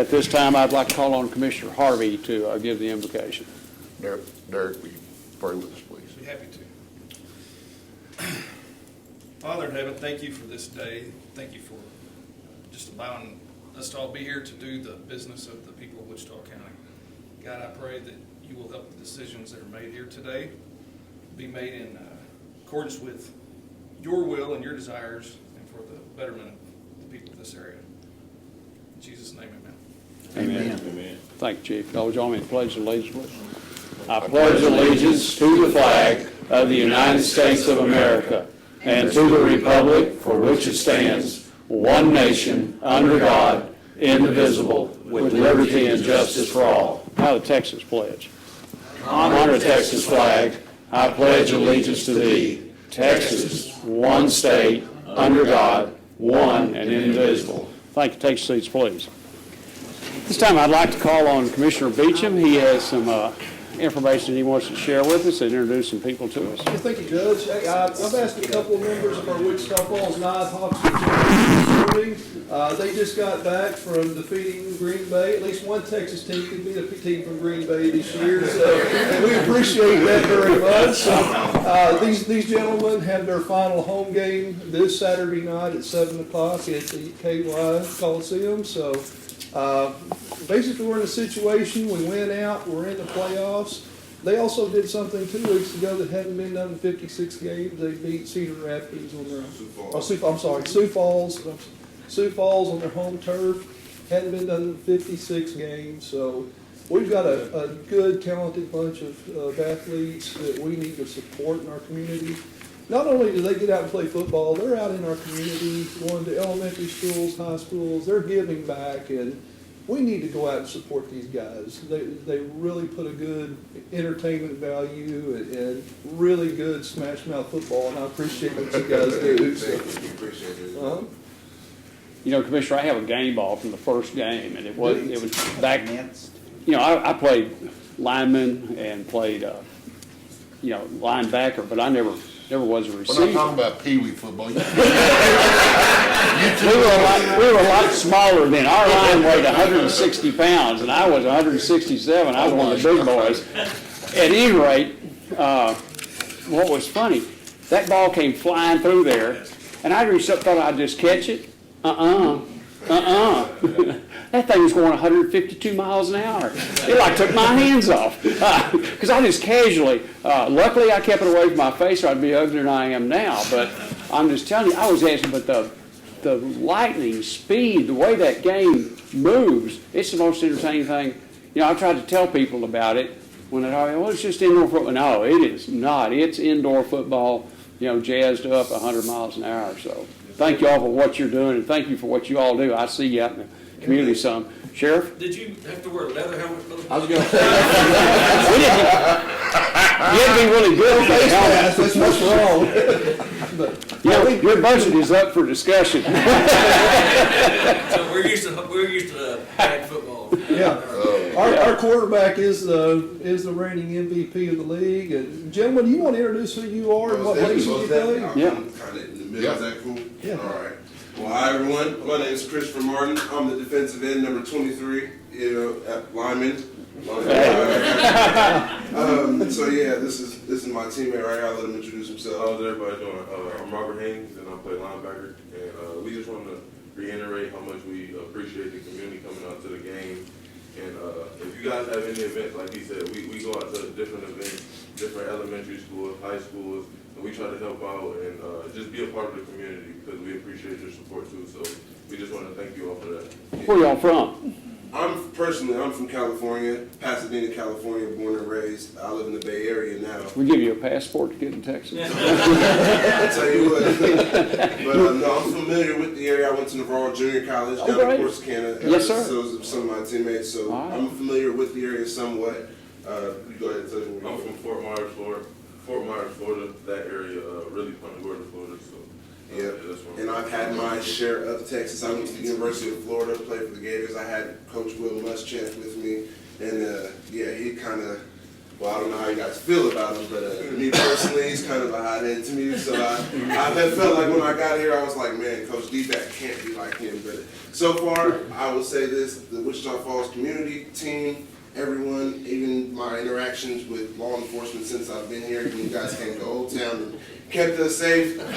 At this time, I'd like to call on Commissioner Harvey to give the invocation. Derek, will you pray with us, please? Be happy to. Father in heaven, thank you for this day. Thank you for just allowing us to all be here to do the business of the people of Wichita County. God, I pray that you will help the decisions that are made here today be made in accordance with your will and your desires and for the betterment of the people of this area. In Jesus' name, amen. Amen. Thank you, Chief. Y'all join me in the pledge of allegiance, please. I pledge allegiance to the flag of the United States of America and to the republic for which it stands, one nation, under God, indivisible, with liberty and justice for all. Now the Texas pledge. Honor the Texas flag. I pledge allegiance to thee, Texas, one state, under God, one and indivisible. Thank you. Take your seats, please. This time I'd like to call on Commissioner Beecham. He has some information he wants to share with us and introduce some people to us. Thank you, Judge. Hey, I've asked a couple of members of our Wichita Falls Nighthawks this morning. They just got back from defeating Green Bay. At least one Texas team could be a team from Green Bay this year, so we appreciate that very much. So, these gentlemen had their final home game this Saturday night at 7 o'clock at the KY Coliseum. So basically we're in a situation, we went out, we're in the playoffs. They also did something 2 weeks ago that hadn't been done in 56 games. They beat Cedar Rapids on their Sioux Falls on their home turf. Hadn't been done in 56 games. So we've got a good, talented bunch of athletes that we need to support in our community. Not only do they get out and play football, they're out in our community, going to elementary schools, high schools. They're giving back, and we need to go out and support these guys. They really put a good entertainment value and really good smash mouth football, and I appreciate what you guys do. So. Appreciate it. You know, Commissioner, I have a game ball from the first game, and it was back. You know, I played lineman and played linebacker, but I never was a receiver. We're not talking about pee-wee football. We were a lot smaller then. Our line weighed 160 pounds, and I was 167. I was one of the big boys. At any rate, what was funny, that ball came flying through there, and I reached up, thought I'd just catch it. That thing was going 152 miles an hour. It like took my hands off. Because I just casually, luckily I kept it away from my face or I'd be uglier than I am now. But I'm just telling you, I was asking, but the lightning speed, the way that game moves, it's the most entertaining thing. You know, I tried to tell people about it when they thought, well, it's just indoor football. No, it is not. It's indoor football, jazzed up 100 miles an hour. So thank you all for what you're doing, and thank you for what you all do. I see you out in the community some. Sheriff? Did you have to wear a leather helmet? I was going to say, you had to be really good with that helmet. That's what's Yeah, wrong. your budget is up for discussion. So we're used to flag football. Yeah, our quarterback is the reigning MVP of the league. And gentlemen, do you want to introduce who you are and what position you play? Yeah. I'm kind of in the middle. Is that cool? Yeah. All right. Well, hi everyone. My name is Christopher Martin. I'm the defensive end, number 23. At lineman. So yeah, this is my teammate right here. I'll let him introduce himself. How's everybody doing? I'm Robert Haynes, and I play linebacker. And we just want to reiterate how much we appreciate the community coming out to the game. And if you guys have any events, like he said, we go out to different events, different elementary schools, high schools, and we try to help out and just be a part of the community because we appreciate your support too. So we just want to thank you all for that. Where y'all from? I'm from California, Pasadena, California, born and raised. I live in the Bay Area now. We give you a passport to get in Texas. I'll tell you what. But no, I'm familiar with the area. I went to Navarro Junior College down in Corsicana. Yes, sir. So some of my teammates. So I'm familiar with the area somewhat. You go ahead and tell me. I'm from Fort Myers, Florida. That area, really Punta Gorda, Florida. So yeah, and I've had my share of Texas. I went to the University of Florida, played for the Gators. I had Coach Will Muschamp with me, and he kind of, well, I don't know how you guys feel about him, but me personally, he's kind of a hothead to me. So I felt like when I got here, I was like, man, Coach D-Back can't be like him. But So far, I will say this, the Wichita Falls community, team, everyone, even my interactions with law enforcement since I've been here, when you guys came to Old Town and kept us safe. We got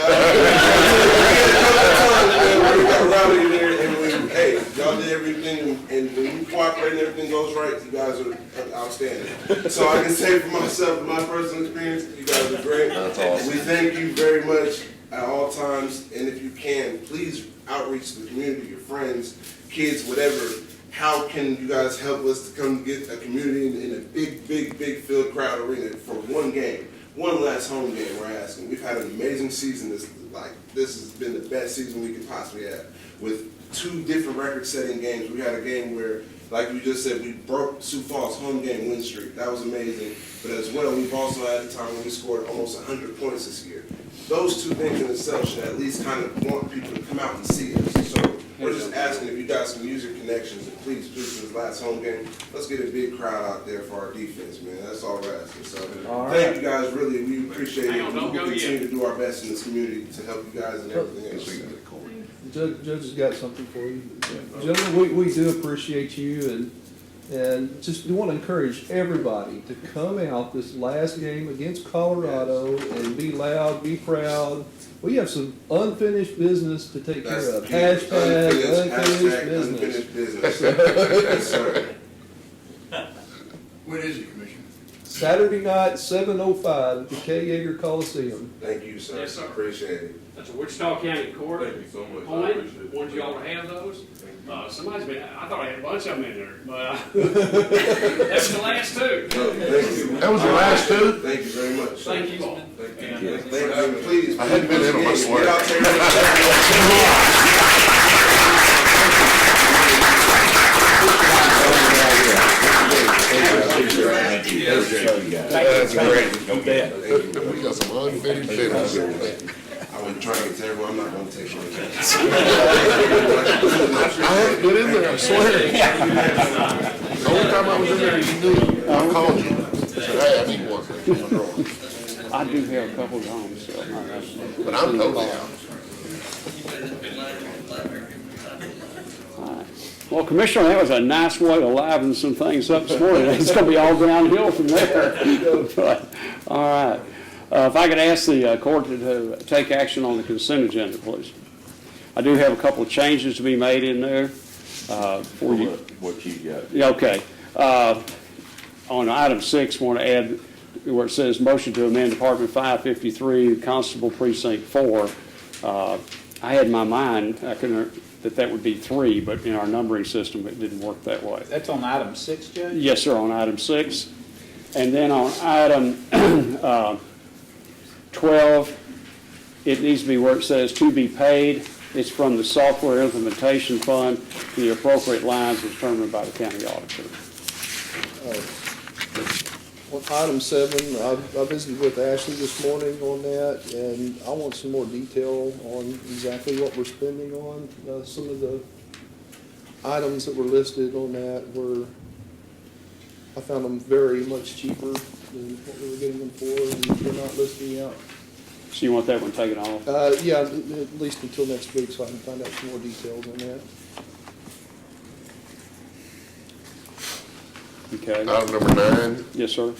rowdy there, and hey, y'all did everything, and when you cooperate and everything goes right, you guys are outstanding. So I can say for myself, in my personal experience, you guys are great. That's awesome. We thank you very much at all times, and if you can, please outreach to the community, your friends, kids, whatever. How can you guys help us to come get a community in a big field crowd arena for one game? One last home game, we're asking. We've had an amazing season. This has been the best season we could possibly have. With 2 different record-setting games. We had a game where, like we just said, we broke Sioux Falls' home game win streak. That was amazing. But as well, we've also had a time when we scored almost 100 points this year. Those 2 things in itself should at least kind of want people to come out and see us. So we're just asking if you guys can use your connections, and please, for this last home game, let's get a big crowd out there for our defense, man. That's all we're asking. So thank you guys, really. We appreciate it. We will continue to do our best in this community to help you guys and everything else. Judge has got something for you. Gentlemen, we do appreciate you, and just want to encourage everybody to come out this last game against Colorado and be loud, be proud. We have some unfinished business to take care of. Hashtag unfinished business. Yes, sir. When is it, Commissioner? Saturday night, 7:05 at the K. Yeager Coliseum. Thank you, sir. Yes, sir. Appreciate it. That's a Wichita County Court. Thank you so much. I Point. appreciate it. Wanted y'all to have those. Somebody's been, I thought I had a bunch of them in there, but that's the last 2. No, thank you. That was the last 2? Thank you very much. Thank you all. Thank you. And, Thank you. Please. I hadn't been in them, I swear. Get out there. That's great. We got some unfinished business. I was trying to get to everyone, I'm not gonna take my chance. I hadn't been in there, I swear. The only time I was in there, you knew, I called you. Said, hey, I need one. I do have a couple of homes, so. But I'm totally out. Well, Commissioner, that was a nice way to liven some things up this morning. It's going to be all downhill from there. But, all right. If I could ask the court to take action on the consent agenda, please. I do have a couple of changes to be made in there for you. What you got? Yeah, okay. On item 6, I want to add where it says motion to amend Department 553, Constable Precinct 4. I had in my mind that would be 3, but in our numbering system, it didn't work that way. That's on item 6, Judge? Yes, sir, on item 6. And then on item 12, it needs to be where it says to be paid. It's from the software implementation fund. The appropriate lines determined by the county auditor. On item 7, I visited with Ashley this morning on that, and I want some more detail on exactly what we're spending on. Some of the items that were listed on that I found them very much cheaper than what we were getting them for, and they're not listing out. So you want that one taken off? Yeah, at least until next week, so I can find out some more details on that. Okay. Item number 9, Yes, sir.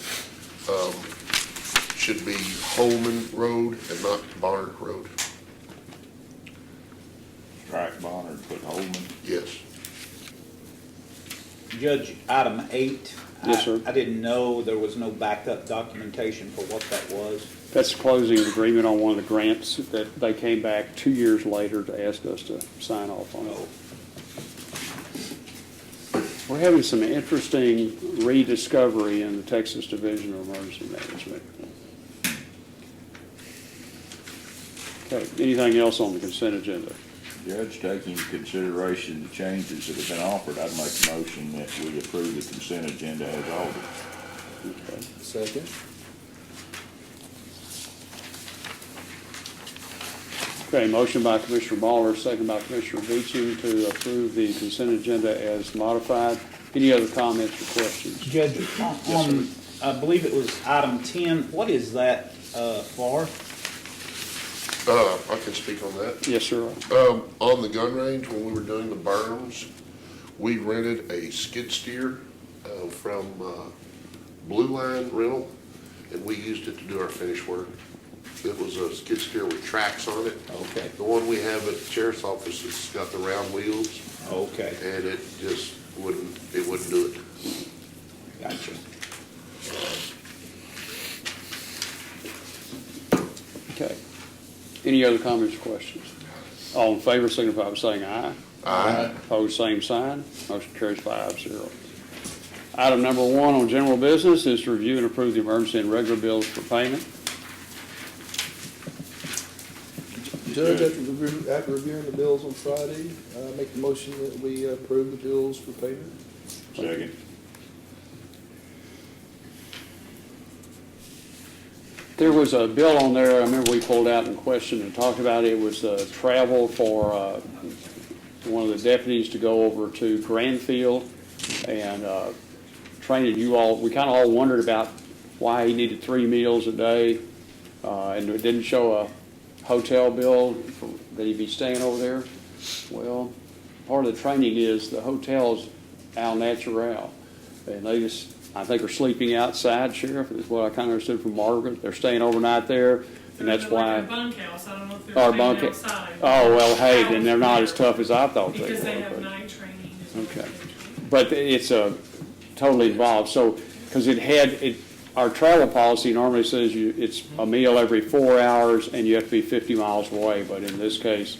should be Holman Road and not Bonner Road. Strike Bonner, put Holman. Yes. Judge, item 8. Yes, sir. I didn't know there was no backup documentation for what that was. That's the closing agreement on one of the grants that they came back 2 years later to ask us to sign off on it. We're having some interesting rediscovery in the Texas Division of Emergency Management. Okay, anything else on the consent agenda? Judge, taking into consideration the changes that have been offered, I'd make a motion that we approve the consent agenda as altered. Okay. Second. Okay, motion by Commissioner Baller, second by Commissioner Beecham to approve the consent agenda as modified. Any other comments or questions? Judge, on, I believe it was item 10, what is that for? I can speak on that. Yes, sir. On the gun range, when we were doing the berms, we rented a skid steer, from, Blue Line Rental, and we used it to do our finish work. It was a skid steer with tracks on it. Okay, The one we have at the sheriff's office has got the round wheels, okay, and it just wouldn't do it. gotcha. Okay. Any other comments or questions? All in favor, signify by saying aye. Aye. Opposed, same sign. Motion carries 5-0. Item number 1 on general business is to review and approve the emergency and regular bills for payment. Judge, after reviewing the bills on Friday, make the motion that we approve the bills for payment. Second. There was a bill on there, I remember we pulled out and questioned and talked about it. It was travel for one of the deputies to go over to Granfield and training you all. We kind of all wondered about why he needed 3 meals a day, and it didn't show a hotel bill that he'd be staying over there. Well, part of the training is the hotel's al natural, and they just, I think, are sleeping outside, Sheriff, is what I kind of understood from Margaret. They're staying overnight there, and that's why. Like a bunkhouse, I don't know if Or they're bunk staying it. outside. Oh, well, hey, then they're not as tough as I thought they were. Because they have but- night training. is what Okay. they're training. But it's totally involved, so, because our travel policy normally says it's a meal every 4 hours and you have to be 50 miles away, but in this case,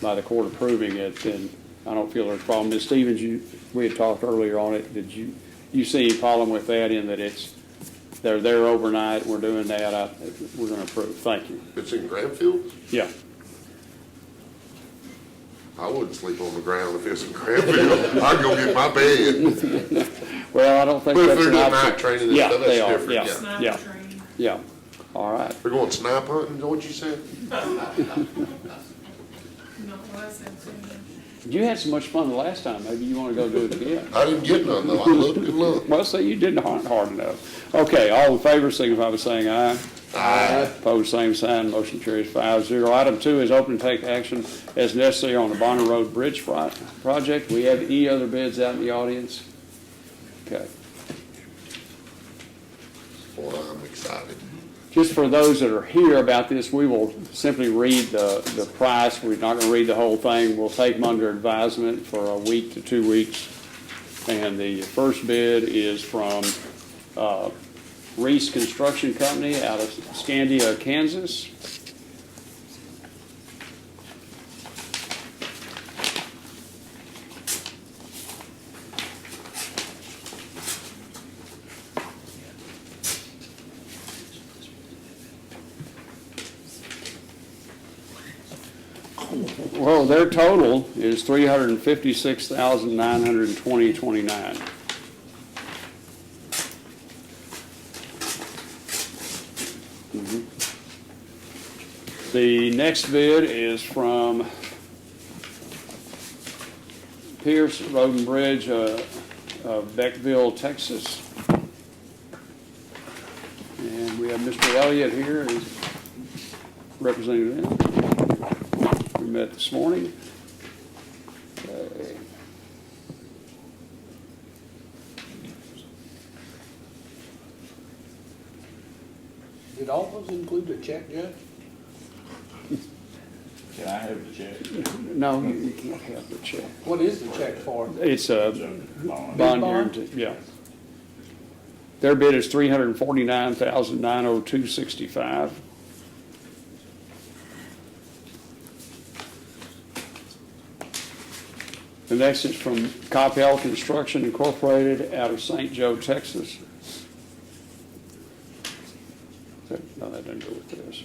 by the court approving it, then I don't feel there's a problem. Ms. Stevens, we had talked earlier on it, did you see any problem with that in that they're there overnight, we're doing that, we're gonna approve, thank you. It's in Granfield? Yeah, I wouldn't sleep on the ground if it's in Granfield. I'd go get my bed. well, I don't think But if that's they're an doing option. night training and Yeah, stuff, they that's are, different, yeah. yeah. Sniper Yeah. training. Yeah, all right. They're going snipe hunting, is that what you said? Not what I said, so, yeah. You had so much fun the last time, maybe you want to go do it again. I didn't get none though. I looked and looked. Well, say you didn't hard enough. Okay, all in favor, signify by saying aye. Aye. Opposed, same sign, motion carries 5-0. Item 2 is open to take action as necessary on the Bonner Road Bridge project. We have any other bids out in the audience? Okay. Boy, I'm excited. Just for those that are here about this, we will simply read the price. We're not going to read the whole thing. We'll take them under advisement for a week to 2 weeks. And the first bid is from Reese Construction Company out of Scandia, Kansas. Well, their total is $356,920.29. The next bid is from Pierce Road and Bridge of Beckville, Texas. And we have Mr. Elliott here, who's representing them. We met this morning. Okay. Did all those include a check, Judge? Can I have the check? No, you can't have the check. What is the check for? It's a Bond. bond bond? guarantee, yeah. Their bid is $349,902.65. The next is from Coppell Construction Incorporated out of St. Joe, Texas. No, that doesn't go with this.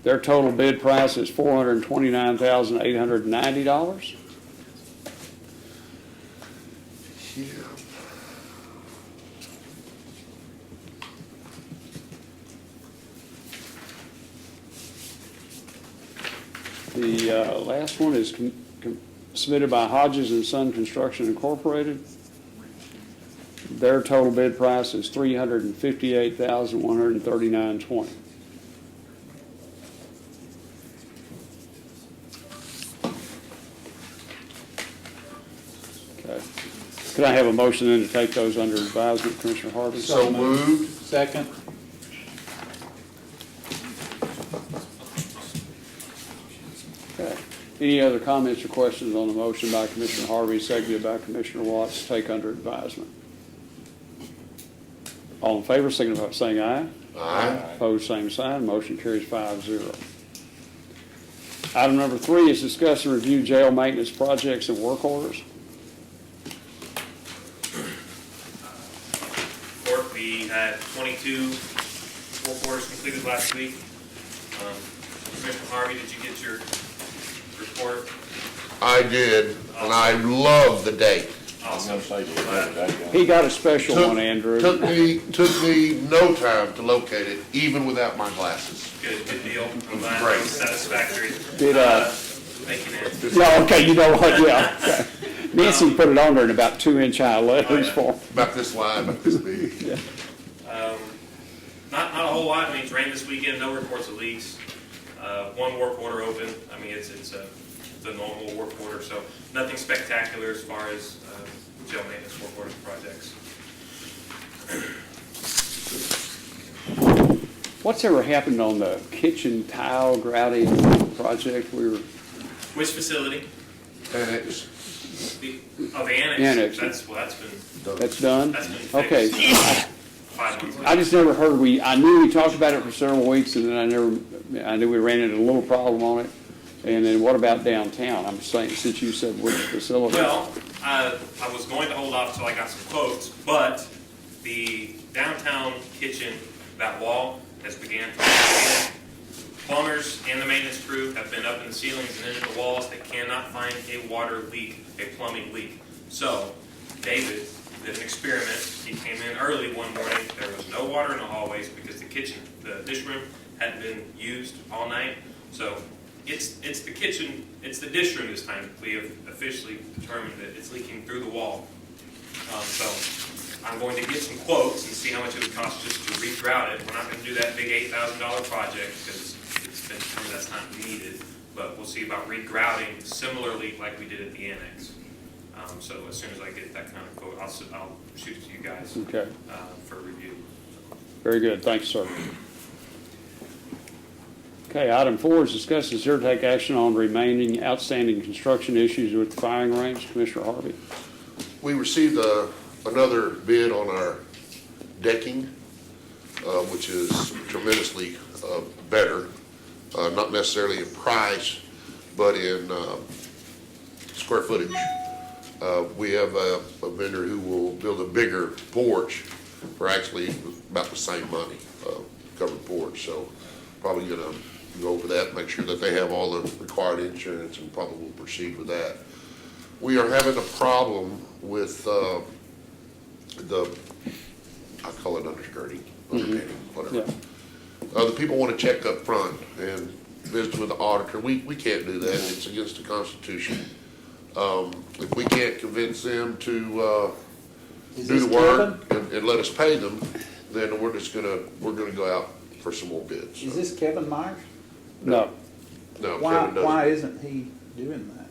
Their total bid price is $429,890. Yeah. The last one is submitted by Hodges and Son Construction Incorporated. Their total bid price is $358,139.20. Okay. Could I have a motion then to take those under advisement, Commissioner Harvey? So moved. Second. Okay. Any other comments or questions on the motion by Commissioner Harvey, seconded by Commissioner Watts, to take under advisement? All in favor, signify by saying aye. Aye. Opposed, same sign. Motion carries 5-0. Item number 3 is discuss and review jail maintenance projects and work orders. Court, we had 22 work orders completed last week. Commissioner Harvey, did you get your report? I did, and I love the date. I was Awesome. gonna say, that, He got a special one, Andrew. Took me no time to locate it, even without my glasses. Good deal. I'm glad Great. that was satisfactory. Did, Thank you, Nancy. No, okay, you know what, yeah. Okay. Nancy put it on there in about 2-inch high letters for him. About this wide, about this big. Not a whole lot. I mean, it's rained this weekend, no reports of leaks. One work order open. I mean, it's a normal work order, so nothing spectacular as far as jail maintenance work order projects. What's ever happened on the kitchen tile grouting project? We were, Which facility? And it's, The annex. Annex. That's been that's done? That's been fixed. Okay. 5 months ago. I just never heard, I knew we talked about it for several weeks, and then I knew we ran into a little problem on it. And then what about downtown? I'm saying, since you said which facility? Well, I was going to hold off until I got some quotes, but the downtown kitchen, that wall has began to leak. Plumbers and the maintenance crew have been up in the ceilings and into the walls. They cannot find a water leak, a plumbing leak. So David did an experiment. He came in early one morning. There was no water in the hallways because the kitchen, the dish room, hadn't been used all night. So it's the kitchen, it's the dish room this time. We have officially determined that it's leaking through the wall. So I'm going to get some quotes and see how much it would cost just to regrout it. We're not going to do that big $8,000 project because it's been some of that time needed. But we'll see about regrouting similarly like we did at the annex. So as soon as I get that kind of quote, I'll shoot it to you guys Okay, for review. very good. Thanks, sir. Okay, item 4 is discuss and consider take action on remaining outstanding construction issues with the firing range. Commissioner Harvey. we received another bid on our decking, which is tremendously better, not necessarily in price, but in square footage. We have a vendor who will build a bigger porch for actually about the same money, covered porch. So probably gonna go over that, make sure that they have all the required insurance, and probably will proceed with that. We are having a problem with I call it underskirting, underpainting, whatever. Yeah. The people want to check up front and visit with the auditor. We can't do that. It's against the Constitution. If we can't convince them to do the work and let us pay them, then we're gonna go out for some more bids. Is this Kevin Myers? No. No, Why, Kevin doesn't. why isn't he doing that?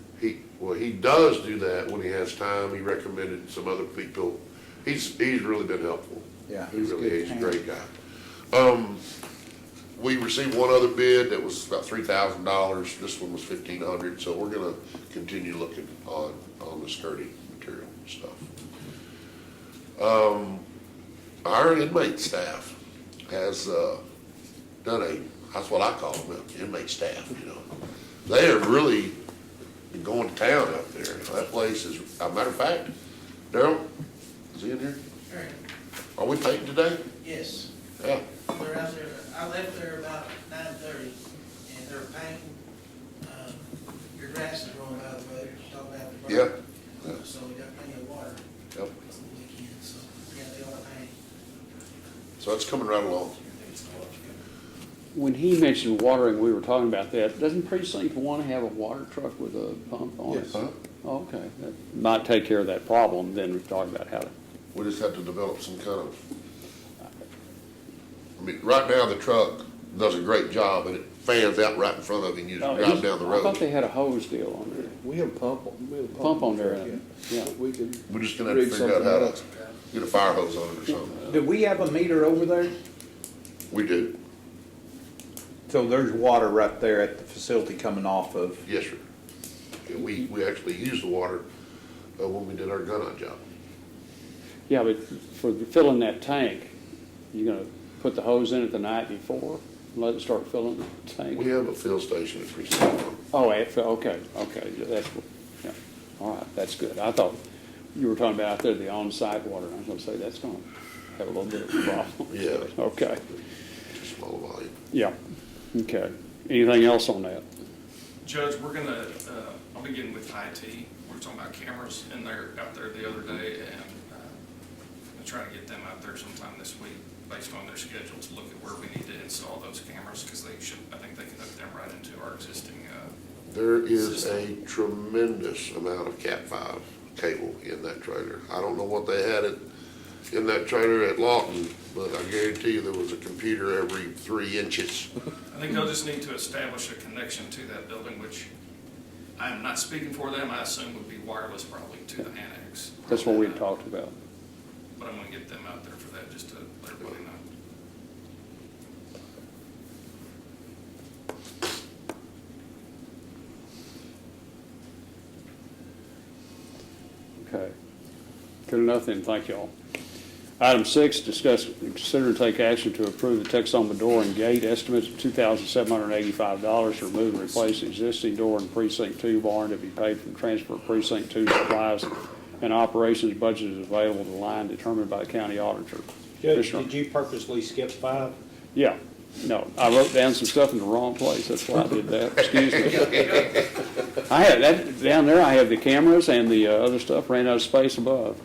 He does do that when he has time. He recommended some other people. He's really been helpful. Yeah, He he's really good is a hand. great guy. We received one other bid that was about $3,000. This one was $1,500, so we're gonna continue looking on the skirting material and stuff. Our inmate staff has done that's what I call them, inmate staff, you know. They are really going to town out there. That place is, as a matter of fact, Daryl, is he in here? Are we painting today? Yes, Yeah. they're out there, I left there about 9:30, and they're painting, your grass is growing by the way, talk about the Yeah. burn. So we got plenty of water Yep. this weekend, so, yeah, they are painting. So it's coming right along. When he mentioned watering, we were talking about that. Doesn't Precinct 1 have a water truck with a pump on it? Huh? Oh, okay. That might take care of that problem. Then we're talking about how to. We just have to develop some kind of, I mean, right now the truck does a great job and it fans out right in front of him. You just drive down the I thought road. they had a hose deal on there. We have a pump Pump on there, yeah. We can. We're just gonna have to rig figure out something how up. to get a fire hose on it or something. Do we have a meter over there? We do, So there's water right there at the facility coming off of, yes, sir. Yeah, we actually used the water, when we did our gunite job. Yeah, but for filling that tank, you gonna put the hose in it the night before, and let it start filling the tank? We have a fill station at Precinct One. Oh, okay, that's, yeah, all right, that's good. I thought you were talking about out there, the on-site water, and I was gonna say, that's gonna have a little bit of a problem. Yeah. Okay, It's a small volume. yeah, okay. Anything else on that? Judge, we're gonna, I'll begin with IT. We were talking about cameras in there, out there the other day, and I'm trying to get them out there sometime this week, based on their schedule, to look at where we need to install those cameras, because they should, I think they can hook them right into our existing, There is a tremendous amount of Cat5 cable in that trailer. I don't know what they had in that trailer at Lawton, but I guarantee you there was a computer every 3 inches. I think they'll just need to establish a connection to that building, which I am not speaking for them, I assume would be wireless probably to the annex. That's what we had talked about. But I'm gonna get them out there for that, just to let everybody know. Okay. Good enough then, thank y'all. Item 6, discuss, consider and take action to approve the Texoma door and gate estimates of $2,785 to remove and replace the existing door in Precinct 2 barn to be paid from transfer of Precinct 2 supplies and operations budget is available to the line determined by the county auditor. Judge, Commissioner? did you purposely skip 5? Yeah, no, I wrote down some stuff in the wrong place, that's why I did that, excuse me. I had that, down there I have the cameras and the other stuff, ran out of space above.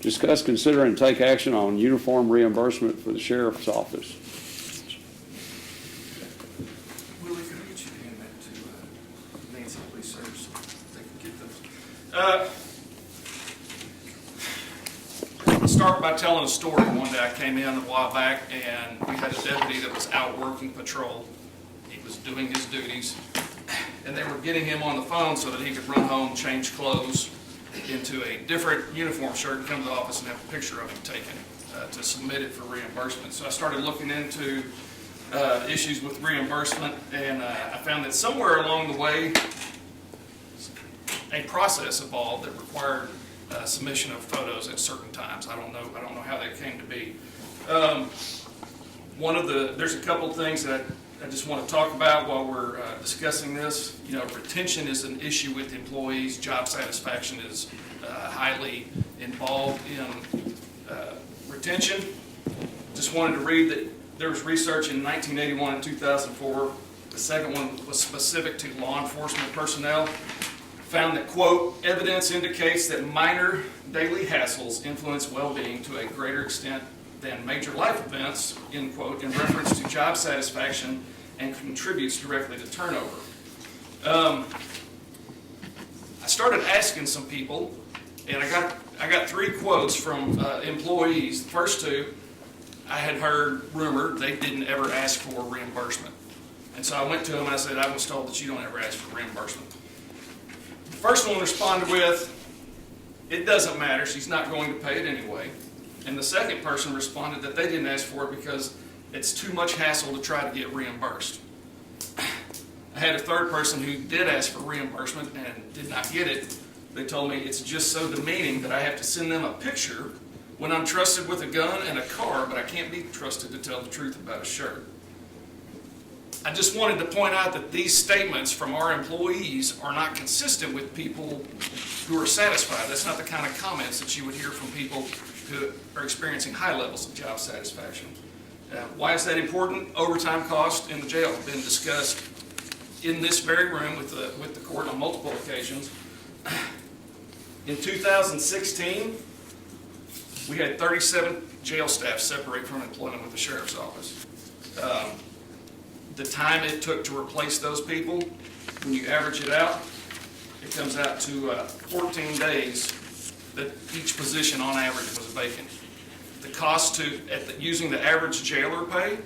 Discuss, consider, and take action on uniform reimbursement for the sheriff's office. Willie, can I get you to hand that to Nancy, please, sir, so they can get those? I'll start by telling a story. One day I came in a while back, and we had a deputy that was out working patrol. He was doing his duties, and they were getting him on the phone so that he could run home, change clothes into a different uniform shirt, and come to the office and have a picture of him taken to submit it for reimbursement. So I started looking into issues with reimbursement, and I found that somewhere along the way, a process evolved that required submission of photos at certain times. I don't know how that came to be. There's a couple things that I just want to talk about while we're discussing this. You know, retention is an issue with employees. Job satisfaction is highly involved in retention. Just wanted to read that there was research in 1981 and 2004. The second one was specific to law enforcement personnel. Found that, quote, evidence indicates that minor daily hassles influence well-being to a greater extent than major life events, end quote, in reference to job satisfaction and contributes directly to turnover. I started asking some people, and I got 3 quotes from employees. The first 2, I had heard rumored they didn't ever ask for reimbursement. And so I went to them and I said, I was told that you don't ever ask for reimbursement. The first one responded with, it doesn't matter, she's not going to pay it anyway. And the second person responded that they didn't ask for it because it's too much hassle to try to get reimbursed. I had a third person who did ask for reimbursement and did not get it. They told me it's just so demeaning that I have to send them a picture when I'm trusted with a gun and a car, but I can't be trusted to tell the truth about a shirt. I just wanted to point out that these statements from our employees are not consistent with people who are satisfied. That's not the kind of comments that you would hear from people who are experiencing high levels of job satisfaction. Why is that important? Overtime costs in the jail have been discussed in this very room with the court on multiple occasions. In 2016, we had 37 jail staff separate from employment with the sheriff's office. The time it took to replace those people, when you average it out, it comes out to 14 days that each position on average was vacant. The cost to, using the average jailer pay,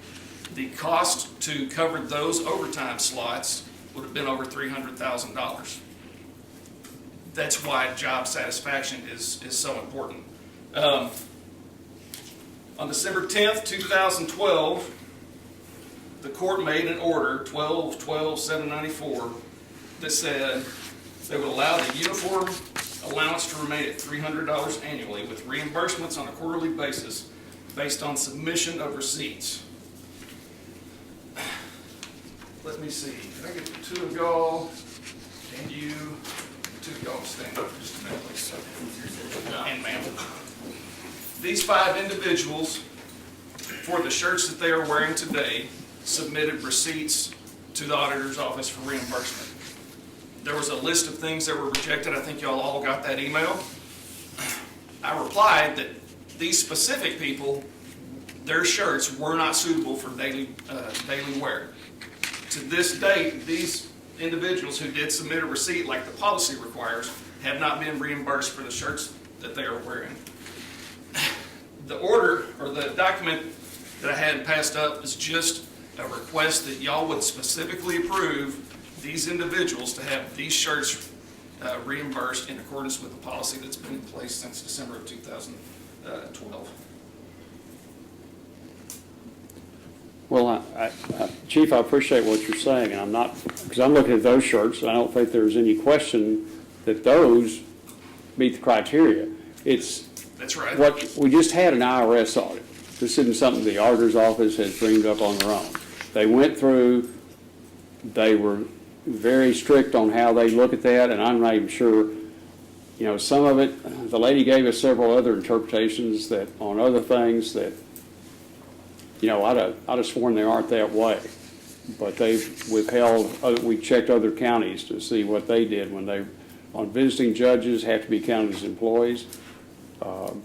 the cost to cover those overtime slots would have been over $300,000. that's why job satisfaction is so important. On December 10th, 2012, the court made an order, 12-12-794, that said they would allow the uniform allowance to remain at $300 annually with reimbursements on a quarterly basis based on submission of receipts. Let me see, can I get the two of y'all and you, the two of y'all stand up for just a minute, please? And ma'am. These 5 individuals, for the shirts that they are wearing today, submitted receipts to the auditor's office for reimbursement. There was a list of things that were rejected. I think y'all all got that email. I replied that these specific people, their shirts were not suitable for daily wear. To this date, these individuals who did submit a receipt like the policy requires have not been reimbursed for the shirts that they are wearing. The order, or the document that I had passed up, is just a request that y'all would specifically approve these individuals to have these shirts reimbursed in accordance with the policy that's been in place since December of 2012. Well, Chief, I appreciate what you're saying, and I'm not, because I'm looking at those shirts, and I don't think there's any question that those meet the criteria. That's right. What, we just had an IRS audit. This isn't something the auditor's office has dreamed up on their own. They went through, they were very strict on how they look at that, and I'm not even sure, you know, some of it, the lady gave us several other interpretations that, on other things that, you know, I'd have sworn they aren't that way. But they've withheld, we checked other counties to see what they did when they, on visiting judges, have to be counted as employees.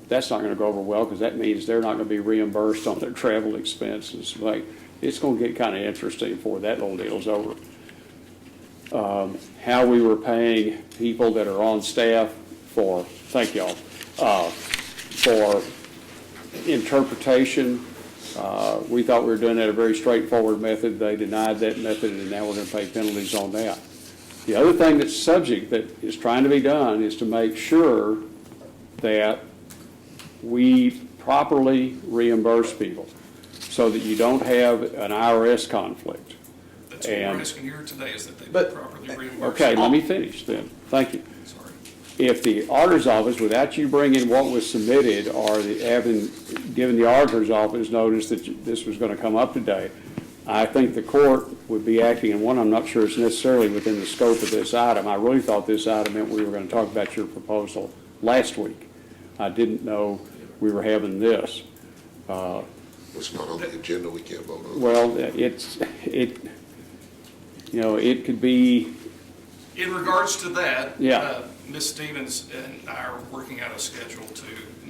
That's not going to go over well because that means they're not going to be reimbursed on their travel expenses. Like, it's going to get kind of interesting before that little deal's over. How we were paying people that are on staff for, thank y'all, for interpretation. We thought we were doing that a very straightforward method. They denied that method, and now we're going to pay penalties on that. The other thing that's subject that is trying to be done is to make sure that we properly reimburse people so that you don't have an IRS conflict. That's what we're asking here today, is that they be properly reimbursed. Okay, let me finish then. Thank you. Sorry. If the auditor's office, without you bringing what was submitted or having given the auditor's office notice that this was going to come up today, I think the court would be acting, and one, I'm not sure it's necessarily within the scope of this item. I really thought this item meant we were going to talk about your proposal last week. I didn't know we were having this. It's not on the agenda, we can't vote on it. Well, you know, it could be. In regards to that, Yeah. Ms. Stevens and I are working out a schedule to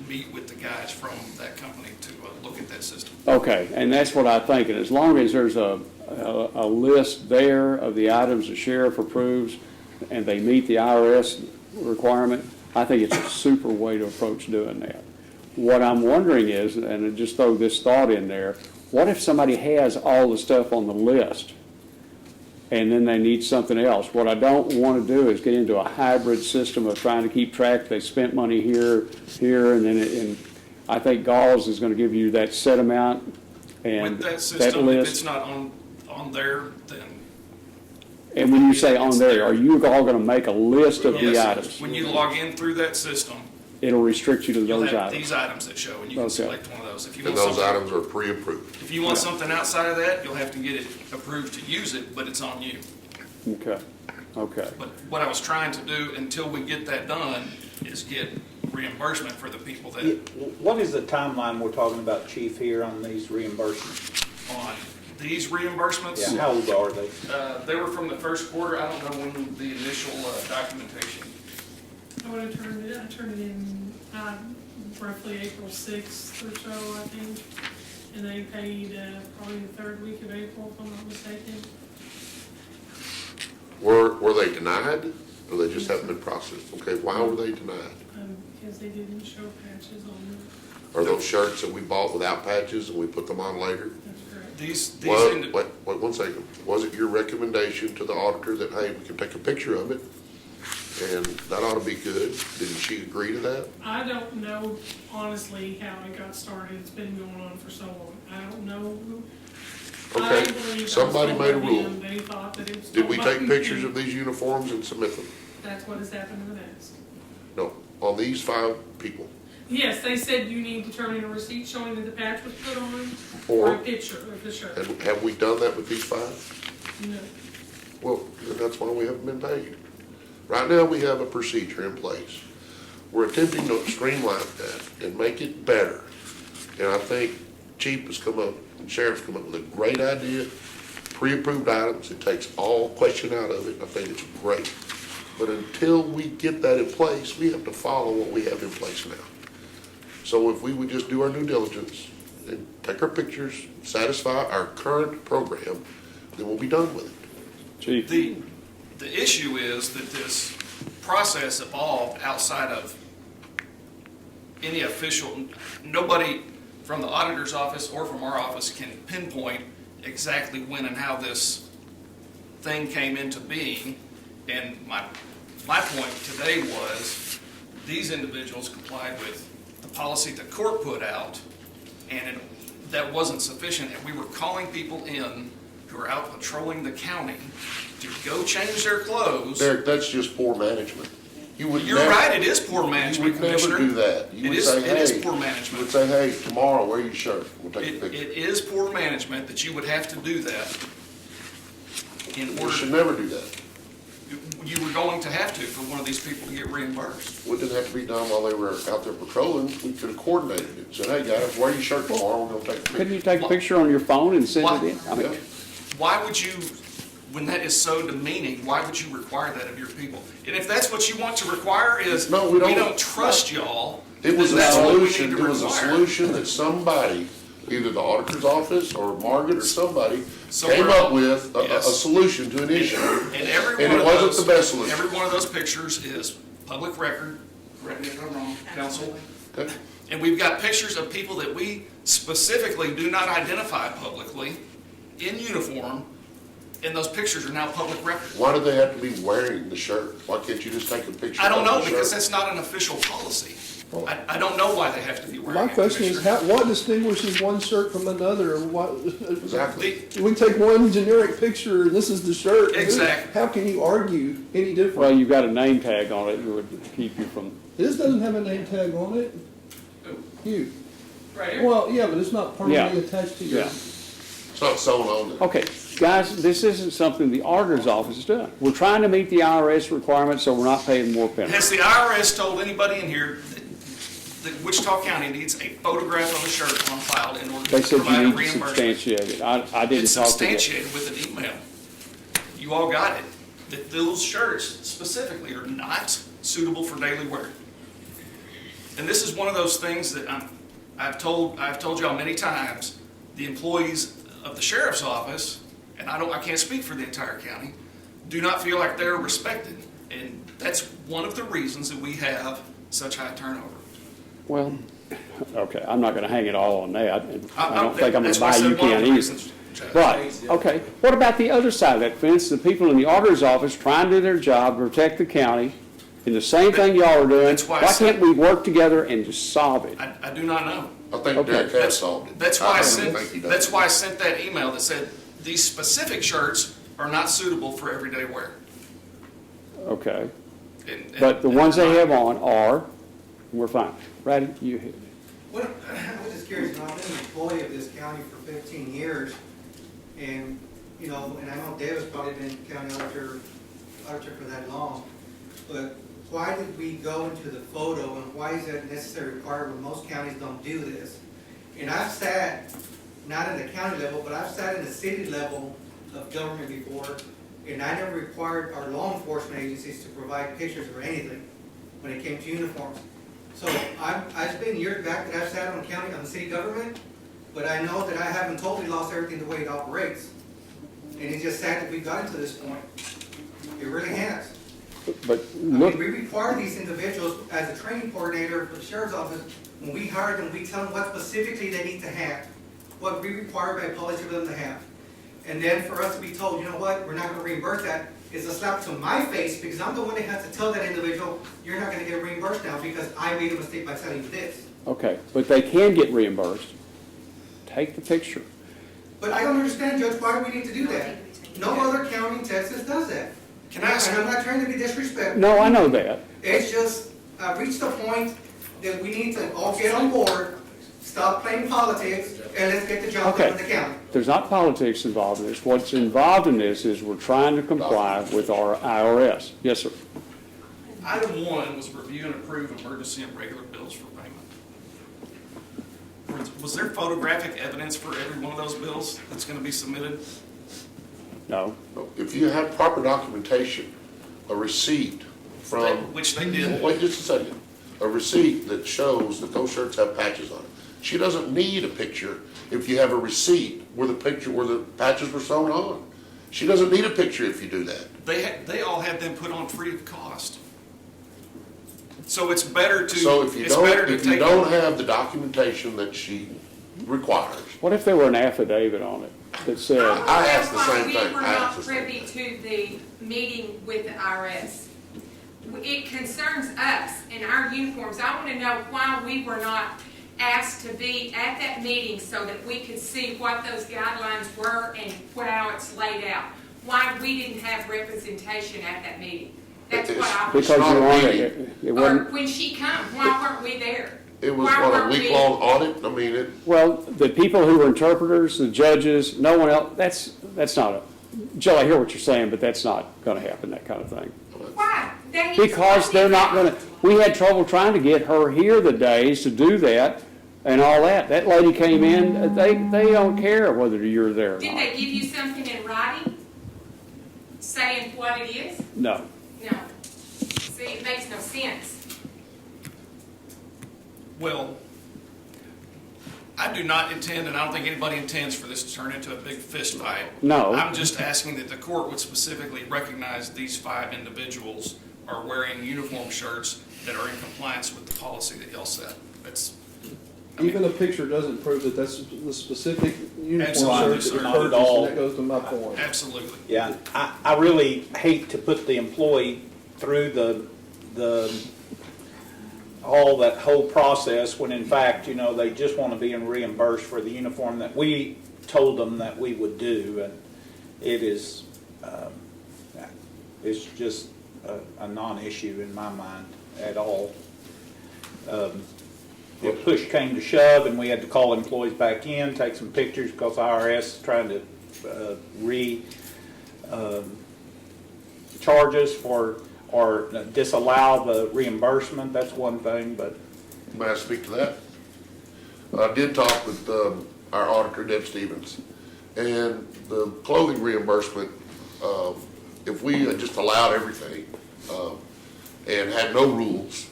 meet with the guys from that company to look at that system. Okay, and that's what I think, and as long as there's a list there of the items the sheriff approves and they meet the IRS requirement, I think it's a super way to approach doing that. What I'm wondering is, and I just throw this thought in there, what if somebody has all the stuff on the list and then they need something else? What I don't want to do is get into a hybrid system of trying to keep track. They spent money here, and then and I think Galls is going to give you that set amount and With that system, list. if it's not on there, then. And when you say on there, are you all going to make a list of the Yes, items? when you log in through that system, It'll restrict you to you'll those have items. these items that show, and you can Okay. select one of those. If you And want those something, items are pre-approved. if you want something outside of that, you'll have to get it approved to use it, but it's on you. Okay, okay. But what I was trying to do until we get that done is get reimbursement for the people that What is the timeline we're talking about, Chief, here on these reimbursements? on these reimbursements. Yeah, how old are they? They were from the first quarter. I don't know when the initial documentation. I would have turned it in roughly April 6th or so, I think. And they paid probably the third week of April, if I'm not mistaken. Were they denied, or they just haven't been processed? Okay, why were they denied? Because they didn't show patches on them. Are those shirts that we bought without patches and we put them on later? That's correct. These Wait 1 second. Was it your recommendation to the auditor that, hey, we can take a picture of it and that ought to be good. Didn't she agree to that? I don't know honestly how it got started. It's been going on for so long. I don't know. I Okay, believe I was somebody told made a by rule. them, they thought that it was. Did we told by take pictures me. of these uniforms and submit them? That's what has happened in the past. No, on these 5 people. Yes, they said you need to turn in a receipt showing that the patch was put on, or a picture of the shirt. And have we done that with these 5? No. Well, then that's why we haven't been paid. Right now, we have a procedure in place. We're attempting to streamline that and make it better. And I think Chief has come up, and Sheriff's come up with a great idea. Pre-approved items, it takes all question out of it. I think it's great. But until we get that in place, we have to follow what we have in place now. So if we would just do our due diligence and take our pictures, satisfy our current program, then we'll be done with it. Chief? The issue is that this process evolved outside of any official, nobody from the auditor's office or from our office can pinpoint exactly when and how this thing came into being. And my point today was, these individuals complied with the policy the court put out, and that wasn't sufficient, and we were calling people in who are out patrolling the county to go change their clothes. Derek, that's just poor management. You would You're never- right, it is poor management, You would never Commissioner. do that. You It would is- say, it is hey, poor you management. would say, hey, tomorrow, wear your shirt. We'll take a It picture. is poor management that you would have to do that in We order, should never do that. you were going to have to for one of these people to get reimbursed. It didn't have to be done while they were out there patrolling. We could have coordinated it. Said, hey, guys, wear your shirt tomorrow, we're gonna take a Couldn't picture. you take a picture on your phone and send it in? I mean, Yeah. Why would you, when that is so demeaning, why would you require that of your people? And if that's what you want to require is, No, we we don't. don't trust y'all, It was then a that's what we need solution, to it was a require. solution that somebody, either the auditor's office or Margaret or somebody, came Somewhere- up with a Yes. solution to an issue. And every And one it of wasn't those, the best solution. every one of those pictures is public record, correct me if I'm wrong, counsel. Okay? And we've got pictures of people that we specifically do not identify publicly in uniform, and those pictures are now public record. Why do they have to be wearing the shirt? Why can't you just take a picture? I don't of know, the because shirt? that's not an official policy. I don't know why they have to be wearing My it, question is, Commissioner. what distinguishes one shirt from another? Exactly. We take one generic picture, and this is the shirt. Exactly. How can you argue any well, different? you've got a name tag on it, it would keep you from, This doesn't have a name tag on it. You. Right here. Well, yeah, but it's not permanently Yeah. attached to your. yeah. It's not sewn on there. Okay, guys, this isn't something the auditor's office is doing. We're trying to meet the IRS requirements, so we're not paying more penalties. Has the IRS told anybody in here that Wichita County needs a photograph of a shirt on file in order They to said provide a you need to reimbursement? substantiate it. I didn't It's talk to them. substantiated with an email. You all got it, that those shirts specifically are not suitable for daily wear. And this is one of those things that I've told y'all many times, the employees of the sheriff's office, and I can't speak for the entire county, do not feel like they're respected. And that's one of the reasons that we have such high turnover. Well, okay, I'm not gonna hang it all on that, and I don't think I'm gonna That's why I buy said you one of can the either. reasons, Judge. But, okay, what about the other side of that fence, the people in the auditor's office trying to do their job, protect the county, and the same thing y'all are doing? That's why I Why said- can't we work together and just solve it? I do not know. I think Okay. Derek has solved it. That's why I don't sent, think he does. that's why I sent that email that said, these specific shirts are not suitable for everyday wear. Okay, And- but the ones they have on are, we're fine. Ratty, you hit it. What, I was just curious, I've been an employee of this county for 15 years, and, you know, and I know David's probably been county auditor for that long, but why did we go into the photo, and why is that necessary required when most counties don't do this? And I've sat, not at the county level, but I've sat in the city level of government before, and I never required our law enforcement agencies to provide pictures or anything when it came to uniforms. So I've been years back that I've sat on county, on the city government, but I know that I haven't totally lost everything the way it operates. And it's just sad that we've gotten to this point. It really has. But I mean, look, we require these individuals, as a training coordinator for the sheriff's office, when we hire them, we tell them what specifically they need to have, what we require by policy for them to have. And then for us to be told, you know what, we're not gonna reimburse that, is a slap to my face because I'm the one that has to tell that individual, you're not gonna get reimbursed now because I made a mistake by telling you this. Okay, but they can get reimbursed. Take the picture. But I don't understand, Judge, why do we need to do that? No other county in Texas does that. Can I ask- And I'm not trying to be disrespectful. No, I know that. It's just, I've reached a point that we need to all get on board, stop playing politics, and let's get the job done in the county. There's not politics involved in this. What's involved in this is we're trying to comply with our IRS. Yes, sir. Item 1 was review and approve emergency and regular bills for payment. Was there photographic evidence for every one of those bills that's going to be submitted? No. If you have proper documentation, a receipt from. Which they did. Wait just a second. A receipt that shows that those shirts have patches on it. She doesn't need a picture if you have a receipt where the patches were sewn on. She doesn't need a picture if you do that. They all had them put on free of cost. So it's better to. So if you it's better to take don't have the documentation that she requires. What if there were an affidavit on it that said, I asked the same We thing. were I not asked the same privy thing. to the meeting with the IRS. It concerns us and our uniforms. I want to know why we were not asked to be at that meeting so that we could see what those guidelines were and how it's laid out. Why we didn't have representation at that meeting. That's what I was. because not you're a on meeting. it? It Or wasn't, when she come, why weren't we there? It was Why what, a weren't we- week-long audit? I mean, it, well, the people who were interpreters, the judges, no one else, that's not a, Jill, I hear what you're saying, but that's not gonna happen, that kind of thing. Why? They need Because to- they're not gonna, we had trouble trying to get her here the days to do that and all that. That lady came in, they don't care whether you're there or Did not. they give you something in writing saying what it is? No. No. See, it makes no sense. Well, I do not intend, and I don't think anybody intends for this to turn into a big fist fight. No. I'm just asking that the court would specifically recognize these 5 individuals are wearing uniform shirts that are in compliance with the policy that y'all set. That's, I mean, Even a picture doesn't prove that that's the specific uniform Absolutely, shirt that sir. you're Not at purchasing, all. that goes to my point. absolutely. Yeah, I really hate to put the employee through all that whole process when in fact, they just want to be reimbursed for the uniform that we told them that we would do. And it is, it's just a non-issue in my mind at all. If push came to shove and we had to call employees back in, take some pictures because IRS is trying to charge us for or disallow the reimbursement, that's one thing, but may I speak to that? I did talk with our auditor, Deb Stevens, and the clothing reimbursement, if we had just allowed everything and had no rules,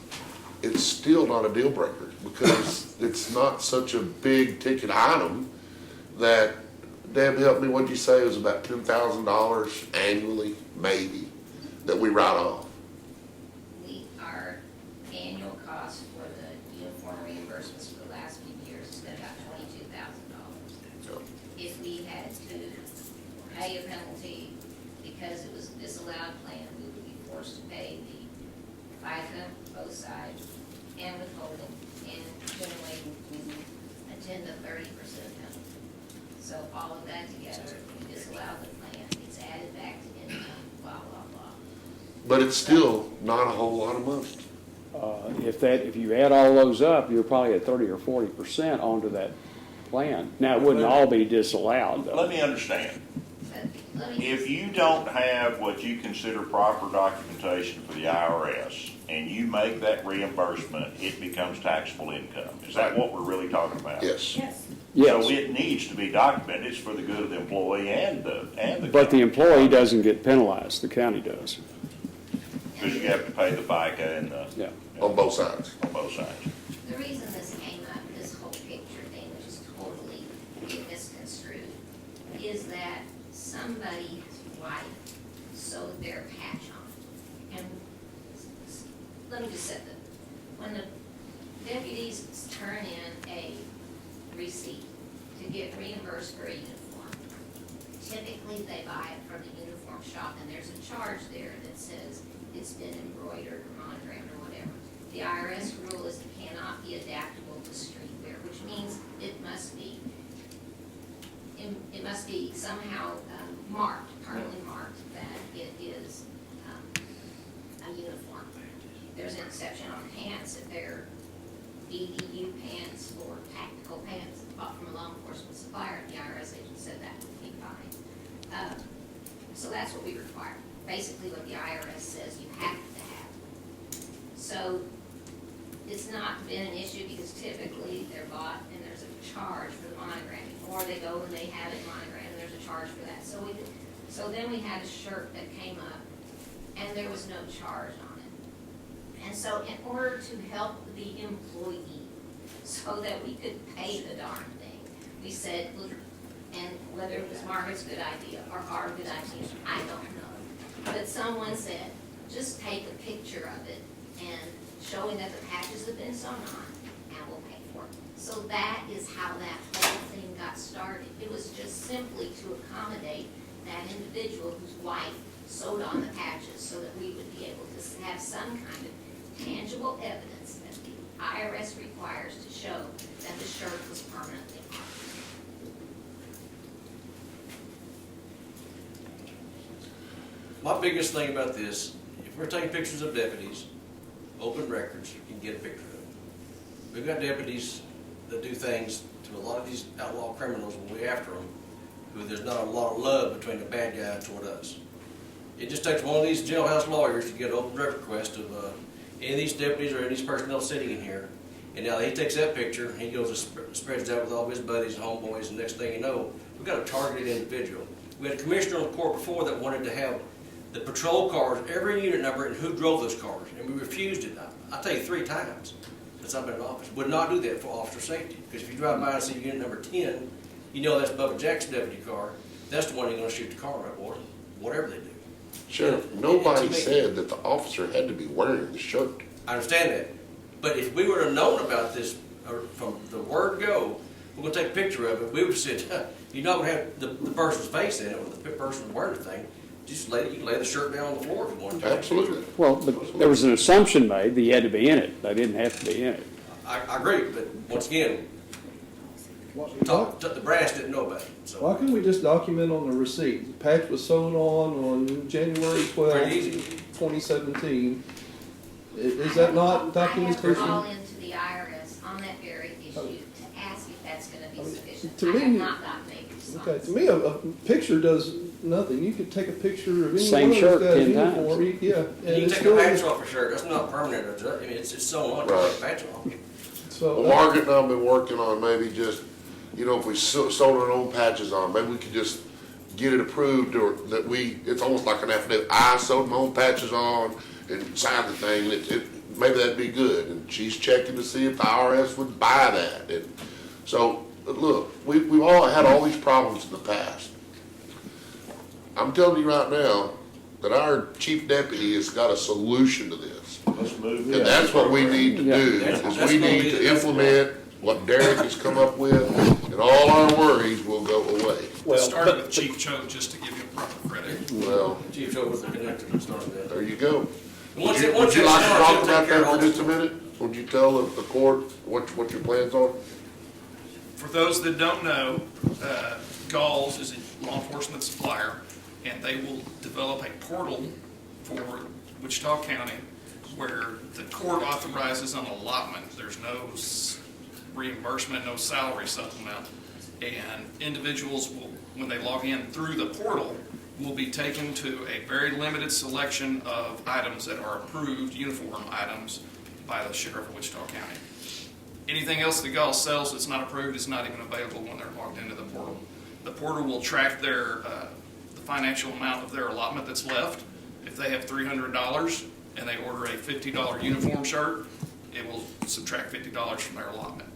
it's still not a deal breaker because it's not such a big ticket item that, Deb, help me, what'd you say, it was about $10,000 annually, maybe, that we write off? Our annual cost for the uniform reimbursements for the last few years has been about $22,000. If we had to pay a penalty because it was a disallowed plan, we would be forced to pay the FICA, both sides, and withholding, and generally a 10 to 30% penalty. So all of that together, if we disallow the plan, it's added back to income, blah, blah, blah. But it's still not a whole lot of money. If you add all those up, you're probably at 30 or 40% onto that plan. Now, it wouldn't all be disallowed, though. Let me understand. If you don't have what you consider proper documentation for the IRS and you make that reimbursement, it becomes taxable income. Is that what we're really talking about? Yes. Yes. Yes. So it needs to be documented. It's for the good of the employee and the. But the employee doesn't get penalized, the county does. Because you have to pay the FICA and the. Yeah. On both sides. On both sides. The reason this came up, this whole picture thing, which is totally misconstrued, is that somebody's wife sewed their patch on. And let me just set when the deputies turn in a receipt to get reimbursed for a uniform, typically they buy it from the uniform shop, and there's a charge there that says it's been embroidered or monogrammed or whatever. The IRS rule is it cannot be adaptable to streetwear, which means it must be somehow marked, permanently marked, that it is a uniform. There's an exception on pants if they're DDU pants or tactical pants bought from a law enforcement supplier. The IRS agent said that would be fine. So that's what we require. Basically what the IRS says you have to have. So it's not been an issue because typically they're bought and there's a charge for the monogramming, or they go and they have it monogrammed and there's a charge for that. So then we had a shirt that came up and there was no charge on it. And so in order to help the employee so that we could pay the darn thing, we said, look, and whether it was Margaret's good idea or our good idea, I don't know. But someone said, just take a picture of it and showing that the patches have been sewn on, and we'll pay for it. So that is how that whole thing got started. It was just simply to accommodate that individual whose wife sewed on the patches so that we would be able to have some kind of tangible evidence that the IRS requires to show that the shirt was permanently marked. My biggest thing about this, if we're taking pictures of deputies, open records, you can get a picture of them. We've got deputies that do things to a lot of these outlaw criminals when we're after them, who there's not a lot of love between the bad guy toward us. It just takes one of these jailhouse lawyers to get an open record request of any of these deputies or any of these personnel sitting in here. And now he takes that picture, he goes and spreads that with all of his buddies and homeboys, and next thing you know, we've got a targeted individual. We had a commissioner on the court before that wanted to have the patrol cars, every unit number, and who drove those cars, and we refused it. I'll tell you 3 times since I've been in office. Would not do that for officer safety, because if you drive by and see unit number 10, you know that's Bubba Jack's deputy car. That's the one you're going to shoot the car up, or whatever they do. Sheriff, nobody said that the officer had to be wearing the shirt. I understand that, but if we would have known about this from the word go, we're going to take a picture of it, we would have said, you're not going to have the person's face in it, or the person wearing the thing. Just you can lay the shirt down on the floor if you want to. Absolutely. Well, but there was an assumption made that you had to be in it. They didn't have to be in it. I agree, but once again, the brass didn't know about it. So. Why couldn't we just document on the receipt? The patch was sewn on January 12, 2017. Is that not documentation? I have to call into the IRS on that very issue to ask if that's going to be sufficient. To I have me, not gotten a response. okay, to me, a picture does nothing. You could take a picture of any Same one of shirt those guys' 10 times. uniform. Yeah, And you can take a patch off a shirt. That's not permanent. I mean, it's sewn on. Right. You take a patch off. So Well, Margaret and I have been working on maybe just, if we sewed our own patches on, maybe we could just get it approved, or that it's almost like an affidavit. I sewed my own patches on and signed the thing. Maybe that'd be good. And she's checking to see if the IRS would buy that. And so, look, we've all had all these problems in the past. I'm telling you right now that our chief deputy has got a solution to this. Let's move. And that's what we need to do, is we need to implement what Derek has come up with, and all our worries will go away. Well, started with Chief Choate, just to give you a proper credit. Well, Chief Joe was the connector that started that. there you go. Once Would it you like to starts, talk it'll about take care that of for all just a minute? Would you tell the court what your plans are? For those that don't know, Galls is a law enforcement supplier, and they will develop a portal for Wichita County where the court authorizes an allotment. There's no reimbursement, no salary supplement, and individuals will, when they log in through the portal, will be taken to a very limited selection of items that are approved, uniform items, by the sheriff of Wichita County. Anything else that Galls sells that's not approved is not even available when they're logged into the portal. The portal will track their the financial amount of their allotment that's left. If they have $300 and they order a $50 uniform shirt, it will subtract $50 from their allotment.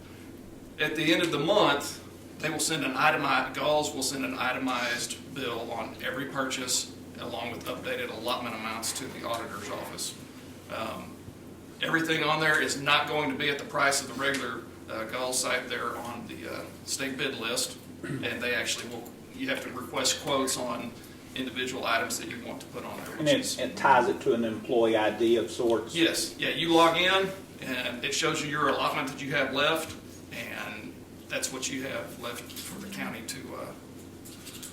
At the end of the month, they will send Galls will send an itemized bill on every purchase, along with updated allotment amounts to the auditor's office. Everything on there is not going to be at the price of the regular Galls site. They're on the state bid list, and they actually will you have to request quotes on individual items that you want to put on there. And which is- it ties it to an employee ID of sorts. Yes, yeah, you log in, and it shows you your allotment that you have left, and that's what you have left for the county to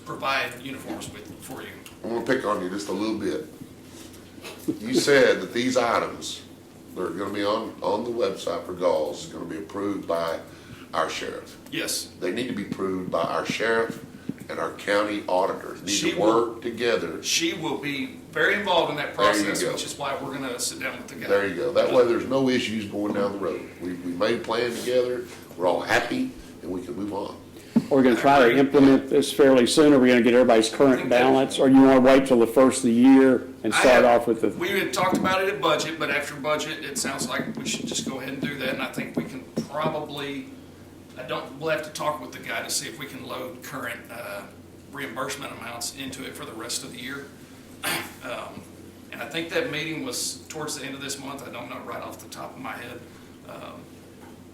provide uniforms with, for you. I'm gonna pick on you just a little bit. You said that these items that are gonna be on the website for Gauls is gonna be approved by our sheriff. Yes, They need to be approved by our sheriff and our county auditors. Need She to will- work together. she will be very involved in that There you process, go. which is why we're gonna sit down with the guy. There you go. That way there's no issues going down the road. We made a plan together, we're all happy, and we can move on. We're gonna try to implement this fairly soon. Are we gonna get everybody's current balance? Or you wanna wait till the first of the year and start off with the? We had talked about it at budget, but after budget, it sounds like we should just go ahead and do that, and I think we can probably, we'll have to talk with the guy to see if we can load current reimbursement amounts into it for the rest of the year. And I think that meeting was towards the end of this month, I don't know right off the top of my head.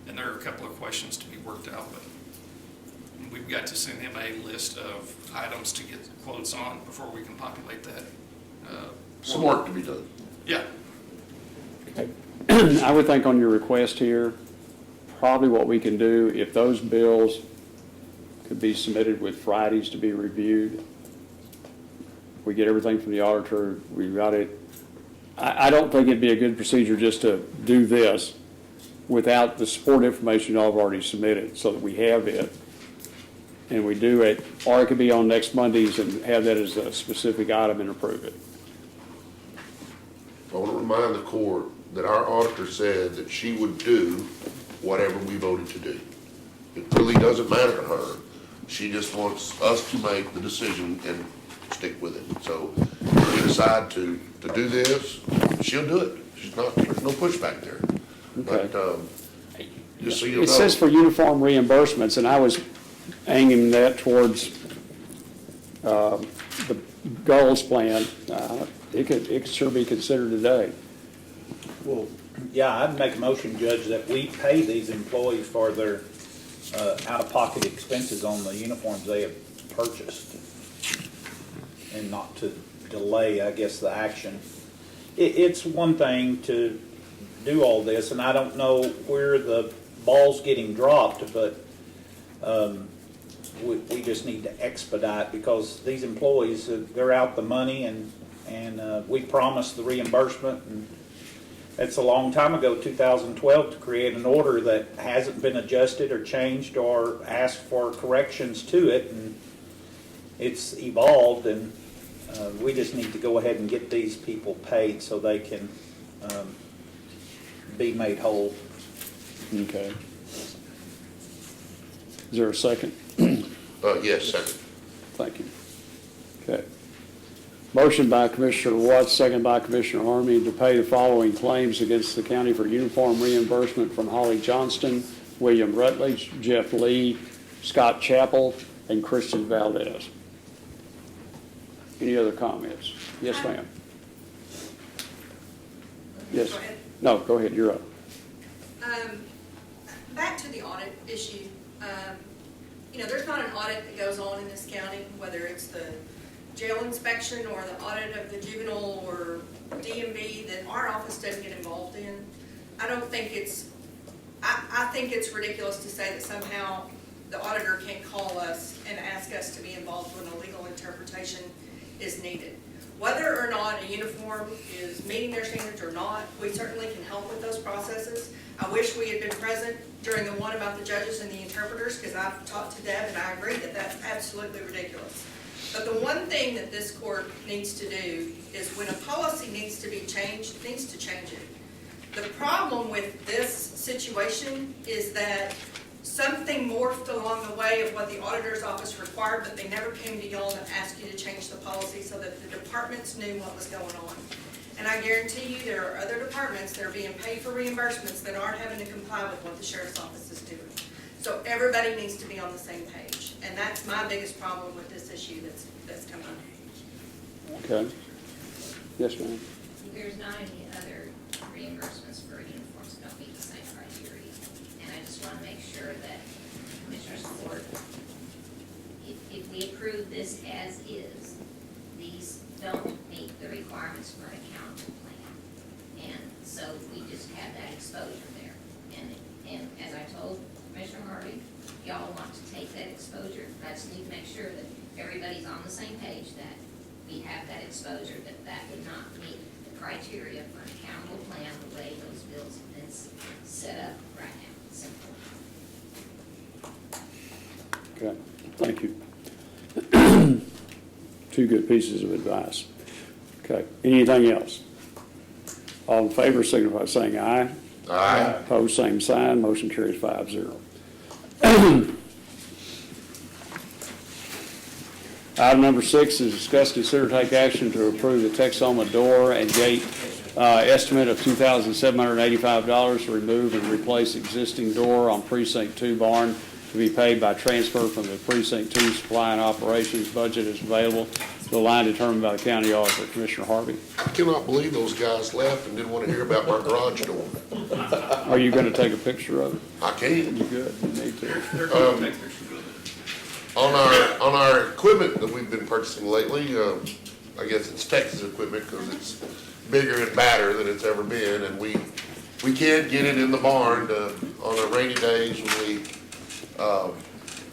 And there are a couple of questions to be worked out, but we've got to send him a list of items to get quotes on before we can populate that. Some work to be done. Yeah, I would think on your request here, probably what we can do, if those bills could be submitted with Fridays to be reviewed, we get everything from the auditor, we got it. I don't think it'd be a good procedure just to do this without the support information y'all have already submitted, so that we have it. And we do it, or it could be on next Mondays and have that as a specific item and approve it. I want to remind the court that our auditor said that she would do whatever we voted to do. It really doesn't matter to her. She just wants us to make the decision and stick with it. So if we decide to do this, she'll do it. There's no pushback there. Okay. But, just so you know. It says for uniform reimbursements, and I was aiming that towards the goals plan. It could sure be considered today. Well, yeah, I'd make a motion, Judge, that we pay these employees for their out-of-pocket expenses on the uniforms they have purchased, and not to delay, I guess, the action. It's one thing to do all this, and I don't know where the ball's getting dropped, but we just need to expedite, because these employees, they're out the money, and we promised the reimbursement, and it's a long time ago, 2012, to create an order that hasn't been adjusted or changed or asked for corrections to it, and it's evolved, and we just need to go ahead and get these people paid so they can be made whole. Okay. Is there a second? Yes, second. Thank you. Okay. Motion by Commissioner Watts, second by Commissioner Harmon, to pay the following claims against the county for uniform reimbursement from Holly Johnston, William Rutledge, Jeff Lee, Scott Chappell, and Christian Valdez. Any other comments? Yes, ma'am. Yes. Go ahead. No, go ahead, you're up. Back to the audit issue. There's not an audit that goes on in this county, whether it's the jail inspection or the audit of the juvenile or DMV, that our office doesn't get involved in. I think it's ridiculous to say that somehow the auditor can't call us and ask us to be involved when a legal interpretation is needed. Whether or not a uniform is meeting their standards or not, we certainly can help with those processes. I wish we had been present during the one about the judges and the interpreters, because I've talked to Deb and I agree that that's absolutely ridiculous. But the one thing that this court needs to do is, when a policy needs to be changed, it needs to change it. The problem with this situation is that something morphed along the way of what the auditor's office required, but they never came to y'all and asked you to change the policy so that the departments knew what was going on. And I guarantee you there are other departments that are being paid for reimbursements that aren't having to comply with what the sheriff's office is doing. So everybody needs to be on the same page. And that's my biggest problem with this issue that's come up. Okay. Yes, ma'am. There's not any other reimbursements for uniforms that don't meet the same criteria. And I just want to make sure that Commissioner's Court, if we approve started. Y'all want to take that exposure, I just need to make sure that everybody's on the same page, that we have that exposure, that would not meet the criteria for an accountable plan, the way those bills have been set up right now. Simple. Okay, thank you. Two good pieces of advice. Okay, anything else? All in favor, signify by saying aye. Aye. Opposed, same sign. Motion carries 5-0. Item number 6 is discuss, consider, take action to approve the Texoma door and gate estimate of $2,785 to remove and replace existing door on Precinct 2 barn to be paid by transfer from the Precinct 2 supply and operations budget as available to the line determined by the county auditor. Commissioner Harvey. I cannot believe those guys left and didn't want to hear about my garage door. Are you going to take a picture of it? I can. You good? You need to. On our equipment that we've been purchasing lately, I guess it's Texas equipment because it's bigger and badder than it's ever been, and we can't get it in the barn on our rainy days when we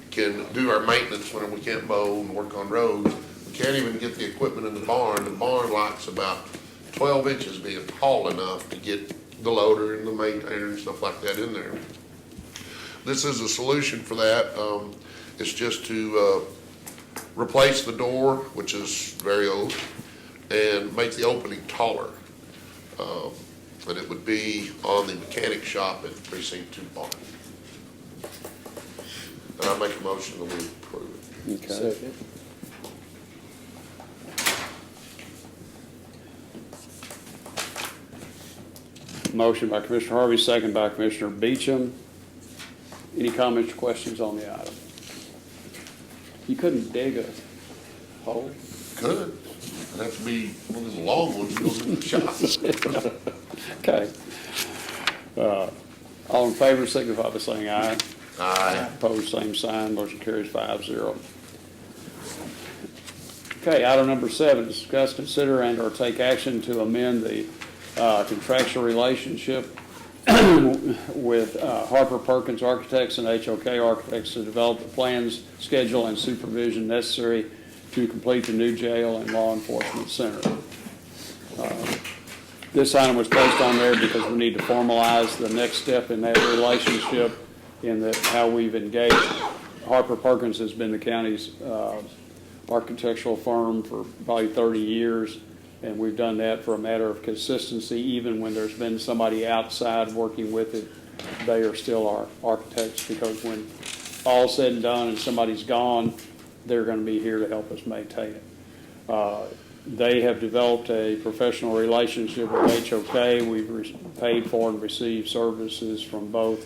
can do our maintenance when we can't mow and work on roads. We can't even get the equipment in the barn. The barn likes about 12 inches being tall enough to get the loader and the maintainer and stuff like that in there. This is a solution for that. It's just to replace the door, which is very old, and make the opening taller. And it would be on the mechanic shop at Precinct 2 barn. And I make a motion that we approve it. Okay. Second. Motion by Commissioner Harvey, second by Commissioner Beecham. Any comments or questions on the item? You couldn't dig a hole? Could. It'd have to be one of the long ones that goes in the shop. Okay. All in favor, signify by saying aye. Aye. Opposed, same sign. Motion carries 5-0. Okay, item number 7, discuss, consider, and/or take action to amend the contractual relationship with Harper Perkins Architects and HOK Architects to develop the plans, schedule, and supervision necessary to complete the new jail and law enforcement center. This item was placed on there because we need to formalize the next step in that relationship in that how we've engaged. Harper Perkins has been the county's architectural firm for probably 30 years. And we've done that for a matter of consistency. Even when there's been somebody outside working with it, they are still our architects, because when all's said and done and somebody's gone, they're going to be here to help us maintain it. They have developed a professional relationship with HOK. We've paid for and received services from both.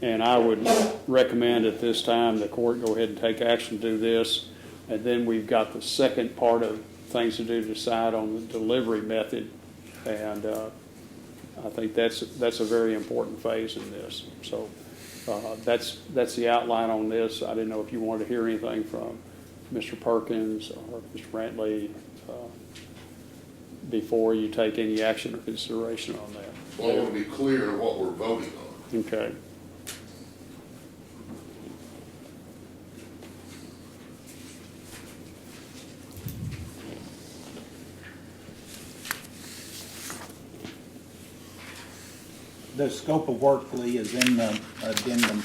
And I would recommend at this time the court go ahead and take action to do this. And then we've got the second part of things to do to decide on the delivery method, and I think that's a very important phase in this. So that's the outline on this. I didn't know if you wanted to hear anything from Mr. Perkins or Mr. Brantley before you take any action or consideration on that. Well, I want to be clear on what we're voting on. Okay. The scope of work, Lee, is in the addendum.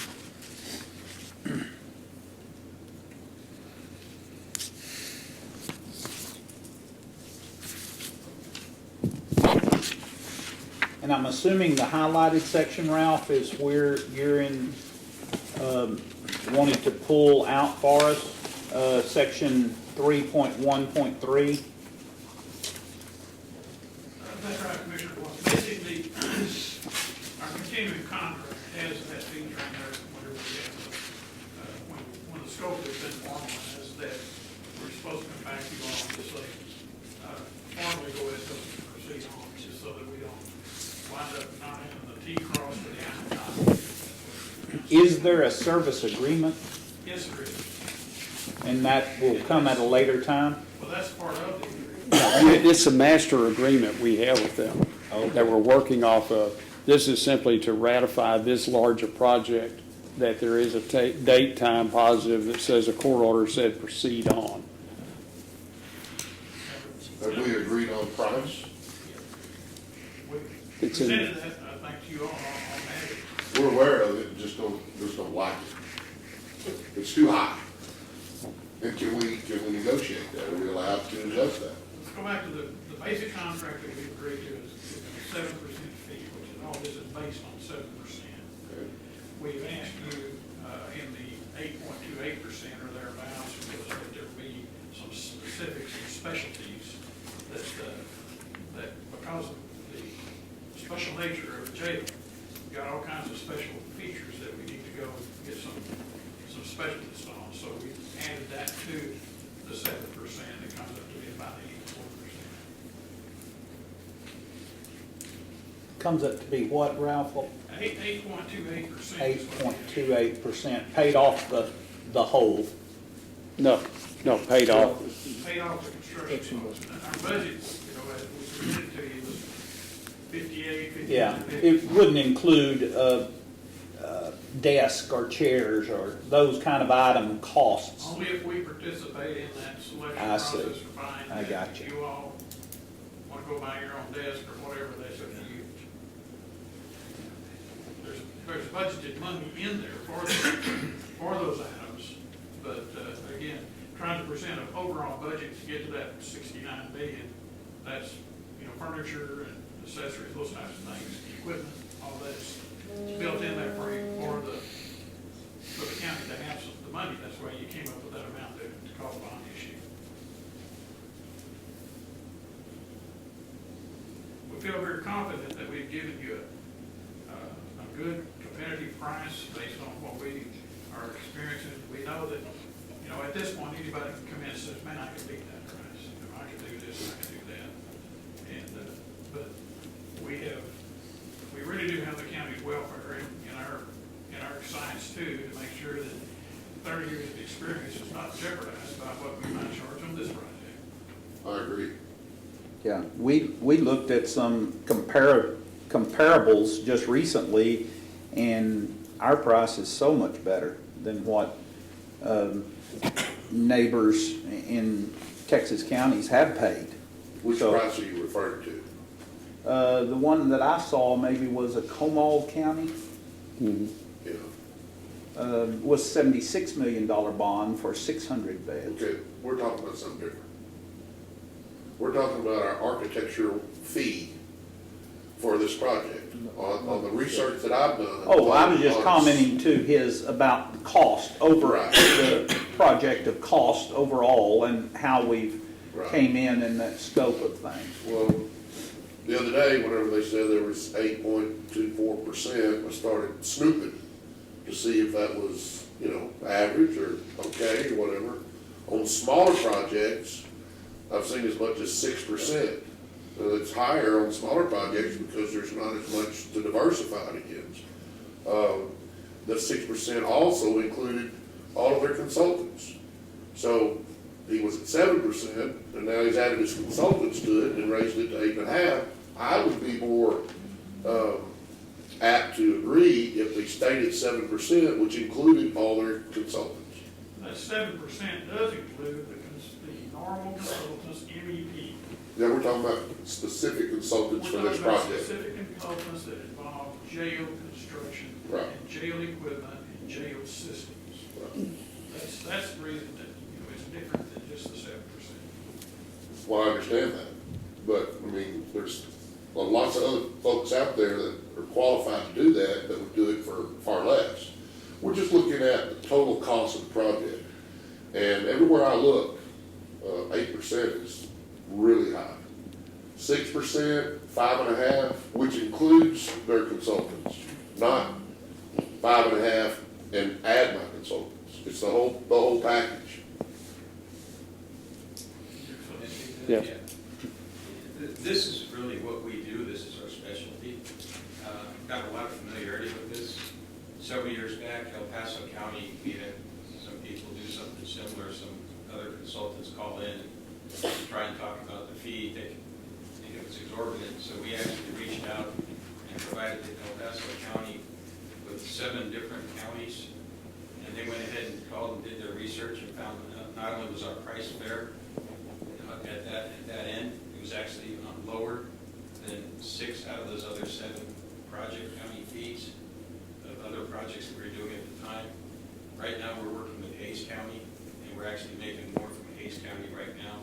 And I'm assuming the highlighted section, Ralph, is where you're in, wanting to pull out for us, section 3.1.3. That's right, Commissioner. Basically, our continuing contract has that feature in there whenever we have, when the scope has been formalized, that we're supposed to come back to you on just like, formally go ahead and proceed on, just so that we don't wind up not having the T cross to the I. Is there a service agreement? Yes, there is. And that will come at a later time? Well, that's part of the agreement. It's a master agreement we have with them that we're working off of. This is simply to ratify this larger project that there is a date time positive that says a court order said proceed on. Have we agreed on price? We It's in- presented that, I think, to you all on that. We're aware of it, just don't like it. It's too high. And can we negotiate that? Are we allowed to adjust that? Let's go back to the basic contract that we agreed to is a 7% fee, which is all this is based on 7%. Okay. We've asked you, in the 8.28% or thereabouts, that there be some specifics and specialties that because of the special nature of the jail, we've got all kinds of special features that we need to go get some specialists on. So we added that to the 7%. It comes up to be about 84%. Comes up to be what, Ralph? 8.28%. 8.28%, paid off the whole. No, paid off. Paid off the construction costs. And our budget, as we presented to you, was 58, 50. Yeah, it wouldn't include desk or chairs or those kind of item costs. Only if we participate in that selection I see. process for buying. I that. got If you. you all want to go buy your own desk or whatever, that's up to you. There's budgeted money in there for those items, but again, trying to present an overall budget to get to that 69 billion, that's, furniture and accessories, those types of things, equipment, all that's built in there for the county to have the money. That's why you came up with that amount to call the bond issue. We feel very confident that we've given you a good competitive price based on what we are experiencing. We know that, at this point, anybody can come in and say, man, I can beat that price. I can do this, I can do that. But we really do have the county's welfare in our sights too, to make sure that 30 years of experience is not jeopardized by what we might charge on this project. I agree. Yeah, we looked at some comparables just recently, and our price is so much better than what neighbors in Texas counties have paid. Which So, price are you referring to? the one that I saw maybe was a Comal County, Yeah. was $76 million bond for 600 beds. Okay, we're talking about something different. We're talking about our architectural fee for this project. On the research that I've done. Oh, I was just commenting to his about the cost over Right. the project of cost overall and how we've Right. came in that scope of things. Well, the other day, whenever they said there was 8.24%, I started snooping to see if that was, average or okay or whatever. On smaller projects, I've seen as much as 6%. It's higher on smaller projects because there's not as much to diversify it against. The 6% also included all of their consultants. So he was at 7%, and now he's added his consultants to it and raised it to 8.5%. I would be more apt to agree if they stayed at 7%, which included all their consultants. That 7% does include the normal consultants, MEP. Yeah, we're talking about specific consultants for this We're talking about project. specific consultants that involve jail construction, Right. and jail equipment, and jail systems. That's the reason that, it's different than just the 7%. Well, I understand that, but, there's lots of other folks out there that are qualified to do that would do it for far less. We're just looking at the total cost of the project, and everywhere I look, 8% is really high. 6%, 5.5%, which includes their consultants, not 5.5% and add my consultants. It's the whole package. Yes. This is really what we do. This is our specialty. Got a lot of familiarity with this. Several years back, El Paso County, we had some people do something similar. Some other consultants call in and try and talk about the fee. They think it was exorbitant. So we actually reached out and provided that El Paso County with 7 different counties. And they went ahead and called and did their research and found not only was our price fair at that end, it was actually lower than 6 out of those other 7 project county fees of other projects that we were doing at the time. Right now, we're working with Hayes County, and we're actually making more from Hayes County right now.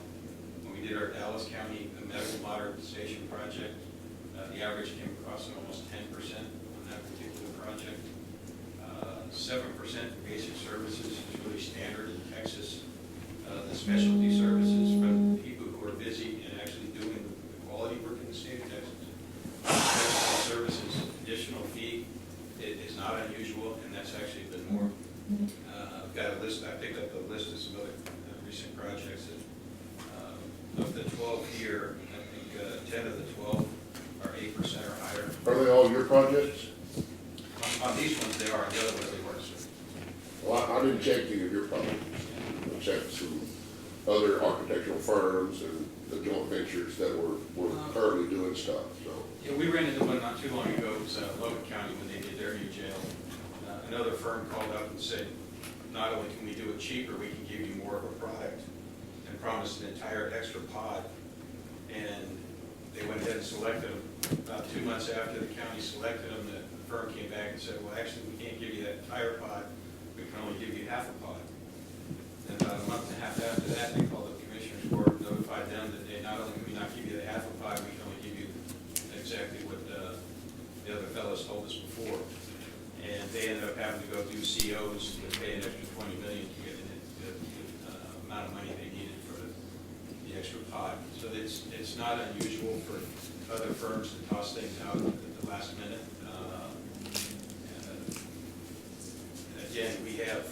When we did our Dallas County medical modernization project, the average came across at almost 10% on that particular project. 7% for basic services is really standard in Texas. The specialty services from people who are busy and actually doing the quality work in the state of Texas. Specialty services additional fee is not unusual, and that's actually been more. I've got a list. I picked up a list of some other recent projects that of the 12 here, I think 10 of the 12 are 8% or higher. Are they all your projects? On these ones, they are. On the other ones, they weren't, sir. Well, I didn't check any of your projects. I checked some other architectural firms and the joint ventures that were currently doing stuff, so. Yeah, we ran into one not too long ago. It was Logan County when they did their new jail. Another firm called up and said, not only can we do it cheaper, we can give you more of a product, and promised an entire extra pod. And they went ahead and selected them. About 2 months after the county selected them, the firm came back and said, well, actually, we can't give you that entire pod. We can only give you half a pod. And about a month and a half after that, they called the commissioners court and notified them that they not only can we not give you the half a pod, we can only give you exactly what the other fellows told us before. And they ended up having to go do COs to pay an extra $20 million to get the amount of money they needed for the extra pod. So it's not unusual for other firms to toss things out at the last minute. And again, we have,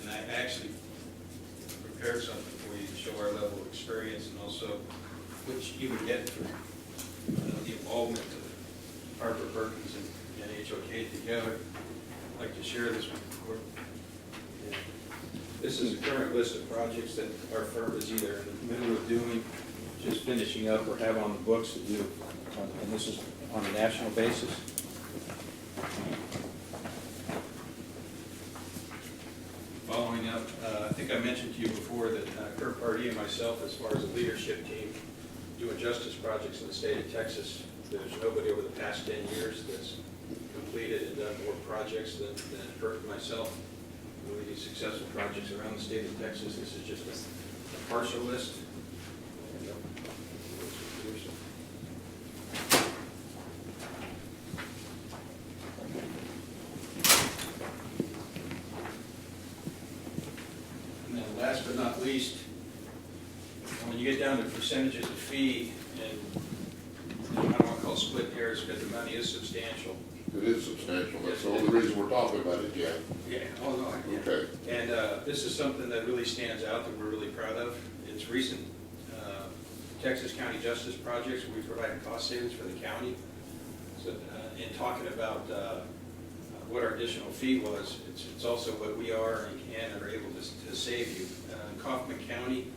and I actually prepared something for you to show our level of experience, and also which you would get through the involvement of Harper Perkins and HOK together. I'd like to share this with the court. This is a current list of projects that our firm is either in the middle of doing, just finishing up, or have on the books to do. And this is on a national basis. Following up, I think I mentioned to you before that Kirk Pardee and myself, as far as the leadership team, doing justice projects in the state of Texas, there's nobody over the past 10 years that's completed and done more projects than Kirk and myself. We do successful projects around the state of Texas. This is just a partial list. And then last but not least, when you get down to percentages of fee, and I don't want to call split hairs because the money is substantial. It is substantial. That's the only reason we're talking about it, Jeff. Yeah, oh, no, yeah. Okay. And this is something that really stands out that we're really proud of. It's recent Texas County Justice projects where we provided cost savings for the county. So in talking about what our additional fee was, it's also what we are and can and are able to save you. In Kaufman County,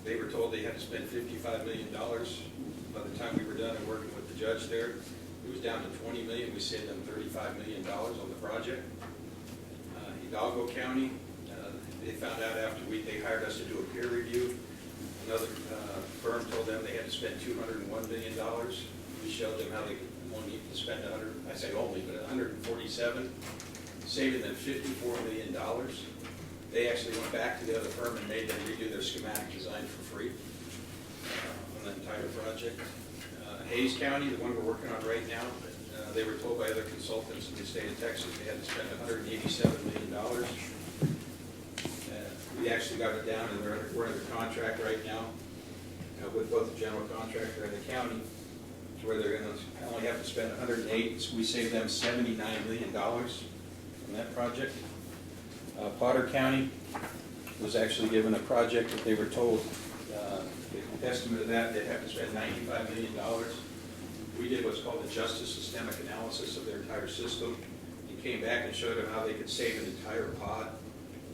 they were told they had to spend $55 million. By the time we were done and working with the judge there, it was down to $20 million. We saved them $35 million on the project. Hidalgo County, they found out after they hired us to do a peer review. Another firm told them they had to spend $201 million. We showed them how they only need to spend I say only, but 147, saving them $54 million. They actually went back to the other firm and made them redo their schematic design for free on the entire project. Hayes County, the one we're working on right now, they were told by other consultants in the state of Texas they had to spend $187 million. We actually got it down, and we're under contract right now with both the general contractor and the county, to where they're going to only have to spend $108. So we saved them $79 million from that project. Potter County was actually given a project that they were told, the estimate of that, they'd have to spend $95 million. We did what's called a justice systemic analysis of their entire system, and came back and showed them how they could save an entire pod,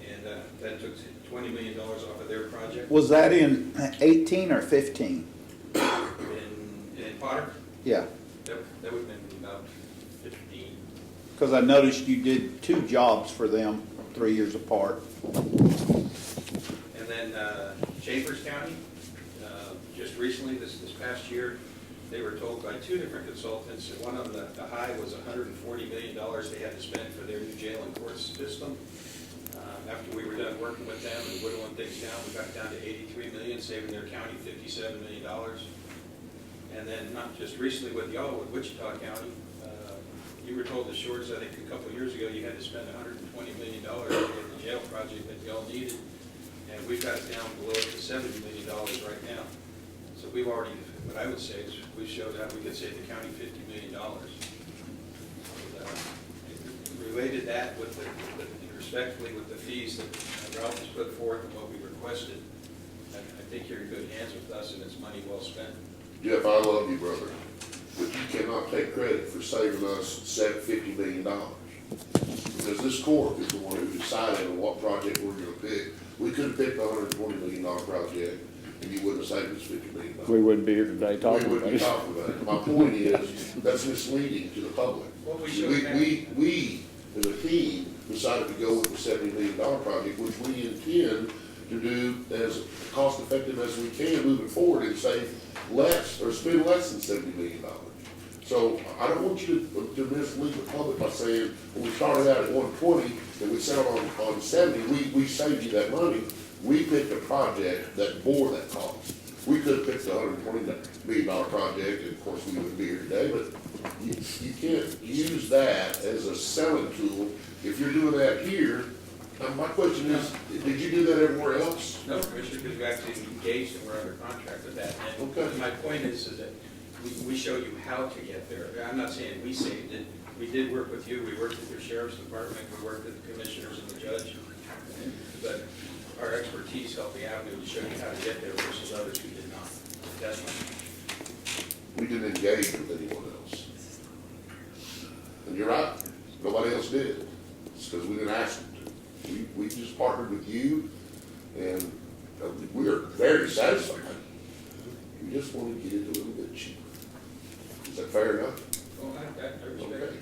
and that took $20 million off of their project. Was that in 18 or 15? In Potter? Yeah. That would have been about 15. because I noticed you did 2 jobs for them 3 years apart. And then Chambers County, just recently, this past year, they were told by 2 different consultants, that one of them, the high was $140 million they had to spend for their new jail and court system. After we were done working with them and whittling things down, we got down to $83 million, saving their county $57 million. And then not just recently with y'all, with Wichita County, you were told the Shores, I think a couple of years ago, you had to spend $120 million to get the jail project that y'all needed. And we've got it down below to $70 million right now. So we've already, what I would say is we showed how we could save the county $50 million. Related that with respectfully with the fees that Ralph has put forth and what we requested, I think you're in good hands with us and it's money well spent. Jeff, I love you, brother, but you cannot take credit for saving us $50 million. Because this court is the one who decided on what project we're gonna pick. We could have picked a $120 million project and you wouldn't have saved us $50 million. We wouldn't be here today talking We about wouldn't be it. talking about it. My point is, that's misleading to the public. What we We, showed now- we, as a team, decided to go with the $70 million project, which we intend to do as cost effective as we can moving forward and save less, or spend less than $70 million. So I don't want you to mislead the public by saying, when we started out at 120 and we settled on 70, we saved you that money. We picked a project that bore that cost. We could have picked a $120 million project, and of course we wouldn't be here today, but you can't use that as a selling tool. If you're doing that here, my question is, did you do that everywhere else? No, Commissioner, because we actually engaged and we're under contract with that. And Okay. my point is that we show you how to get there. I'm not saying we saved it. We did work with you. We worked with your sheriff's department. We worked with the commissioners and the judge. But our expertise helped the avenue to show you how to get there versus others who did not. That's my point. We didn't engage with anyone else. And you're right, nobody else did. It's because we didn't ask them to. We just partnered with you, and we are very satisfied. We just want to get it a little bit cheaper. Is that fair enough? Well, I respect Okay.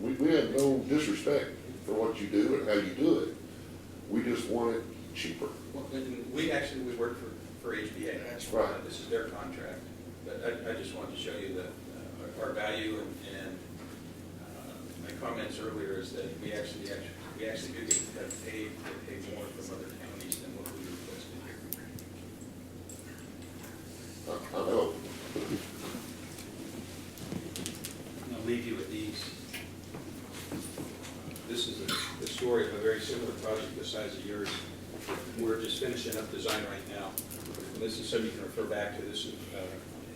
it. We have no disrespect for what you do and how you do it. We just want it cheaper. Well, and we work for HBA. That's right. This is their contract. But I just wanted to show you that our value and my comments earlier is that we actually do get paid more from other counties than what we requested here. I know. I'll leave you with these. This is the story of a very similar project the size of yours. We're just finishing up design right now. And this is something you can refer back to. This is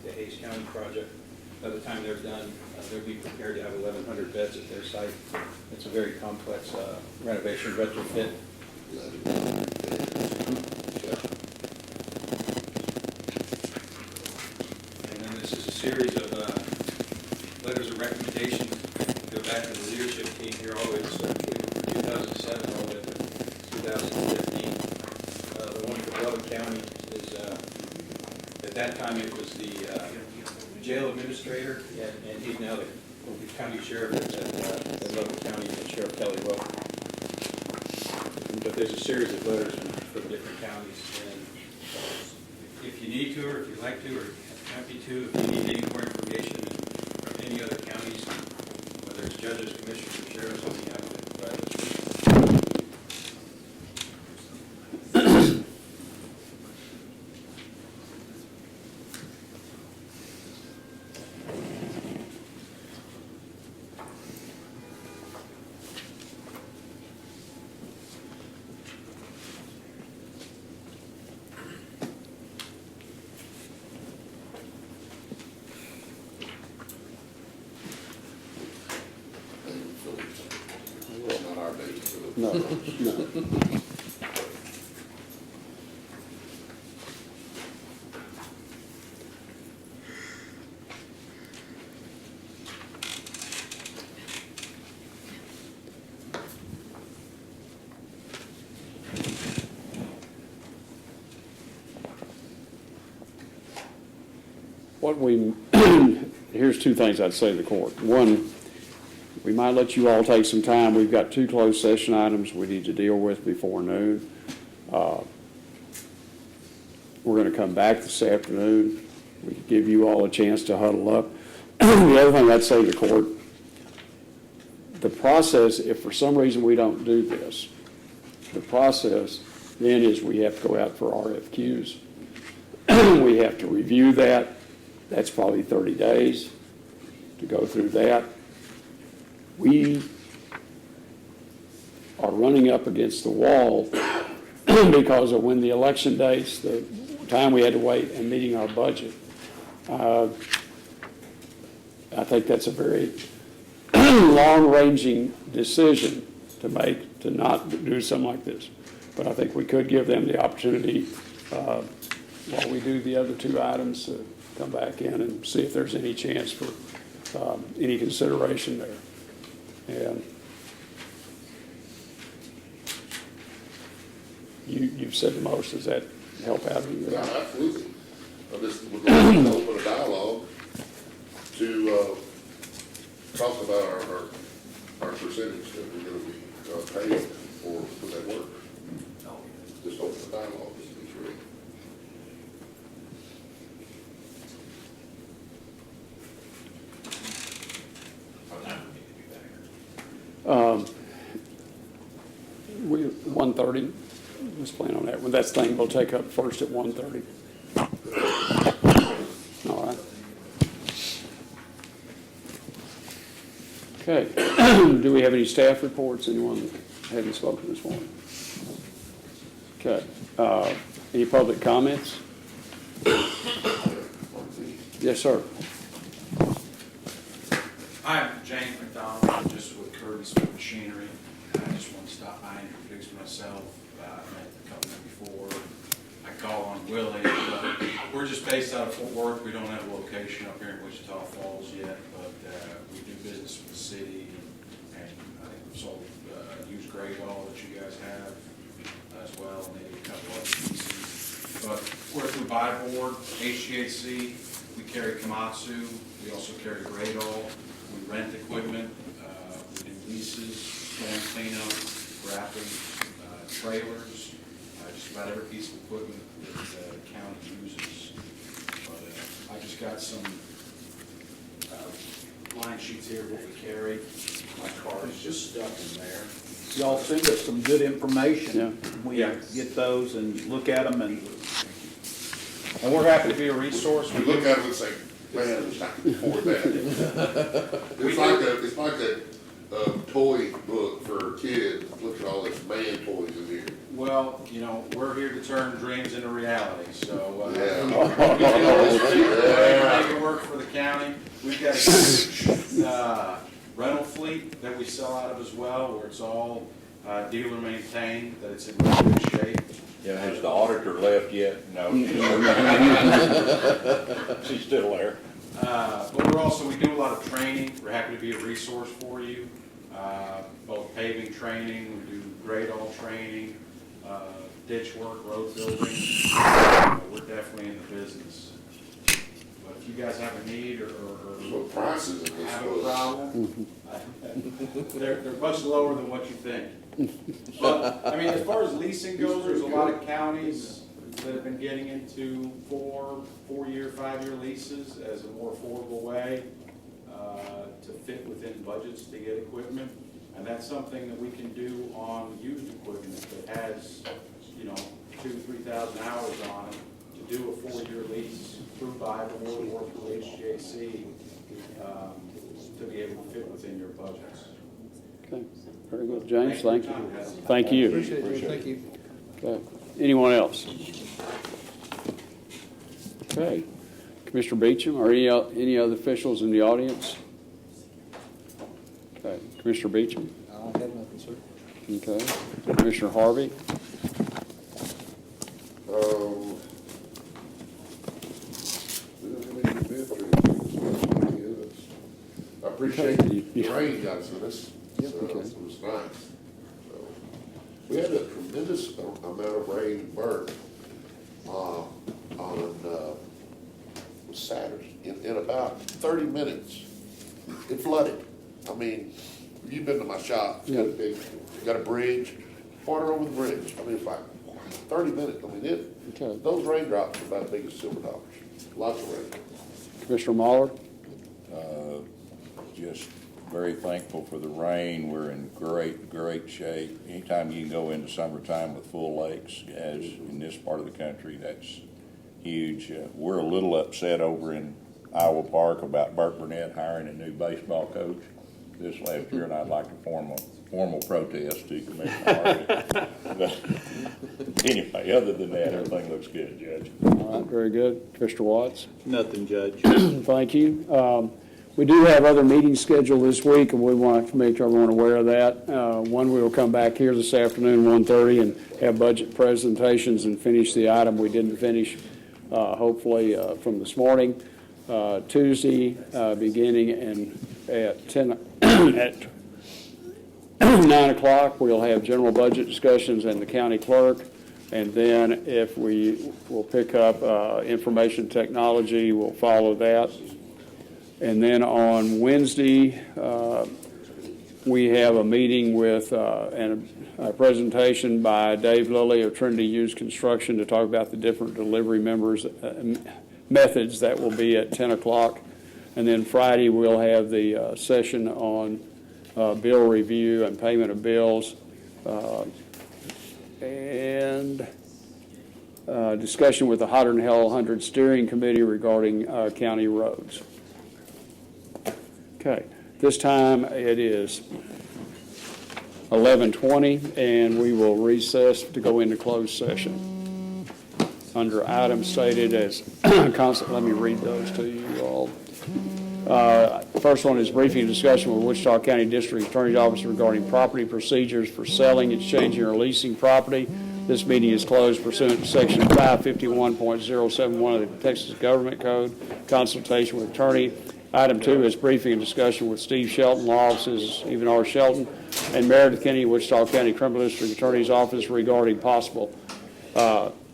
the Hayes County project. By the time they're done, they'll be prepared to have 1,100 beds at their site. It's a very complex renovation retrofit. And then this is a series of letters of recommendation. Go back to the leadership team here all the way to 2007 all the way to 2015. The one for Glover County is, at that time it was the jail administrator, and he's now the county sheriff at Glover County, Sheriff Kelly Rowe. But there's a series of letters for the different counties, and if you need to, or if you'd like to, or happy to, if you need any more information from any other counties, whether it's judges, commissioners, or sheriffs, I'll be happy to provide those. It's not our day. No, no. What we, here's 2 things I'd say to the court. One, we might let you all take some time. We've got 2 closed session items we need to deal with before noon. We're going to come back this afternoon. We can give you all a chance to huddle up. The other thing I'd say to the court, the process, if for some reason we don't do this, the process then is we have to go out for RFQs. We have to review that. That's probably 30 days to go through that. We are running up against the wall because of when the election dates, the time we had to wait, and meeting our budget. I think that's a very long-ranging decision to make, to not do something like this. But I think we could give them the opportunity, while we do the other 2 items, to come back in and see if there's any chance for any consideration there. And you've said the most. Does that help out? Yeah, absolutely. I just would like to open a dialogue to talk about our percentage that we're going to be paying for that work. Just open the dialogue. It's real. We 1:30. Let's plan on that. Well, that's the thing we'll take up first at 1:30. All right. Okay. Do we have any staff reports? Anyone that hadn't spoken this morning? Okay. Any public comments? Yes, sir. I'm James McDonald. I'm just with Kirby's Machinery. I just want to stop by and introduce myself. I met the company before. I call on Willie. We're just based out of Fort Worth. We don't have a location up here in Wichita Falls yet, but we do business with the city, and I think we've sold used gray ball that you guys have as well, and maybe a couple other pieces. But we're through Byboard, HGAC. We carry Komatsu. We also carry Gradall. We rent equipment. We do leases, storm cleanup, wrapping, trailers, just about every piece of equipment that the county uses. But I just got some line sheets here of what we carry. My card is just stuck in there. Y'all send us some good information. Yeah. We get those and look at them, and we're happy to be a resource. We look at them and say, man, it's not for that. It's like a toy book for kids. Look at all these man toys in here. Well, you know, we're here to turn dreams into reality, so we Yeah. can make it work for the county. We've got a huge rental fleet that we sell out of as well, where it's all dealer maintained, that it's in really good shape. Yeah, has the auditor left yet? No. She's still there. But we do a lot of training. We're happy to be a resource for you. Both paving training, we do Gradall training, ditch work, road building. We're definitely in the business. But if you guys have a need or prices in this have a problem, they're much lower than what you think. But, I mean, as far as leasing goes, there's a lot of counties that have been getting into 4-year, 5-year leases as a more affordable way to fit within budgets to get equipment. And that's something that we can do on used equipment that has, 2,000-3,000 hours on it, to do a 4-year lease through Byboard or through HGAC to be able to fit within your budgets. Okay. Very good. James, thank you. Thank you. Appreciate it. Thank you. Okay. Anyone else? Okay. Commissioner Beecham, or any other officials in the audience? Okay. Commissioner Beecham? I don't have nothing, sir. Okay. Commissioner Harvey? We don't have any events or anything. I appreciate the rain guys with us. So it was nice. So, we had a tremendous amount of rain and burn on Saturday. In about 30 minutes, it flooded. I I mean, you've been to my shop, it's got a big, got a bridge, water over the bridge. I mean, it's like 30 minutes. I mean, those raindrops are about as big as silver dollars. Lots of rain. Commissioner Mahler? Just very thankful for the rain. We're in great shape. Anytime you can go into summertime with full lakes, as in this part of the country, that's huge. We're a little upset over in Iowa Park about Burt Burnett hiring a new baseball coach this last year, and I'd like to form a formal protest to Commissioner Harvey. But anyway, other than that, everything looks good, Judge. All right, very good. Mr. Watts? Nothing, Judge. Thank you. We do have other meetings scheduled this week, and we want to make everyone aware of that. One, we will come back here this afternoon, 1:30, and have budget presentations and finish the item we didn't finish, hopefully, from this morning. Tuesday, beginning at 9 o'clock, we'll have general budget discussions and the county clerk. And then if we will pick up information technology, we'll follow that. And then on Wednesday, we have a meeting with and a presentation by Dave Lilly of Trinity Hughes Construction to talk about the different delivery methods that will be at 10 o'clock. And then Friday, we'll have the session on bill review and payment of bills and discussion with the Hotter Than Hell 100 Steering Committee regarding county roads. Okay, this time it is 11:20, and we will recess to go into closed session. Under items stated as constant, let me read those to you all. First one is briefing and discussion with Wichita County District Attorney's Office regarding property procedures for selling, exchanging, or leasing property. This meeting is closed pursuant to Section 551.071 of the Texas Government Code. Consultation with attorney. Item 2 is briefing and discussion with Steve Shelton, law offices, Even R. Shelton, and Meredith Kennedy, Wichita County Criminal District Attorney's Office regarding possible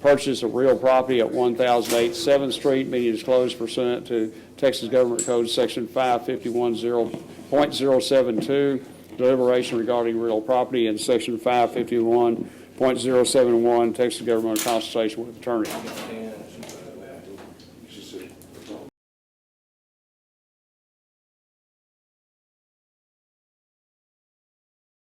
purchase of real property at 1008 7th Street. Meeting is closed pursuant to Texas Government Code Section 551.072, deliberation regarding real property, and Section 551.071, Texas Government consultation with attorney.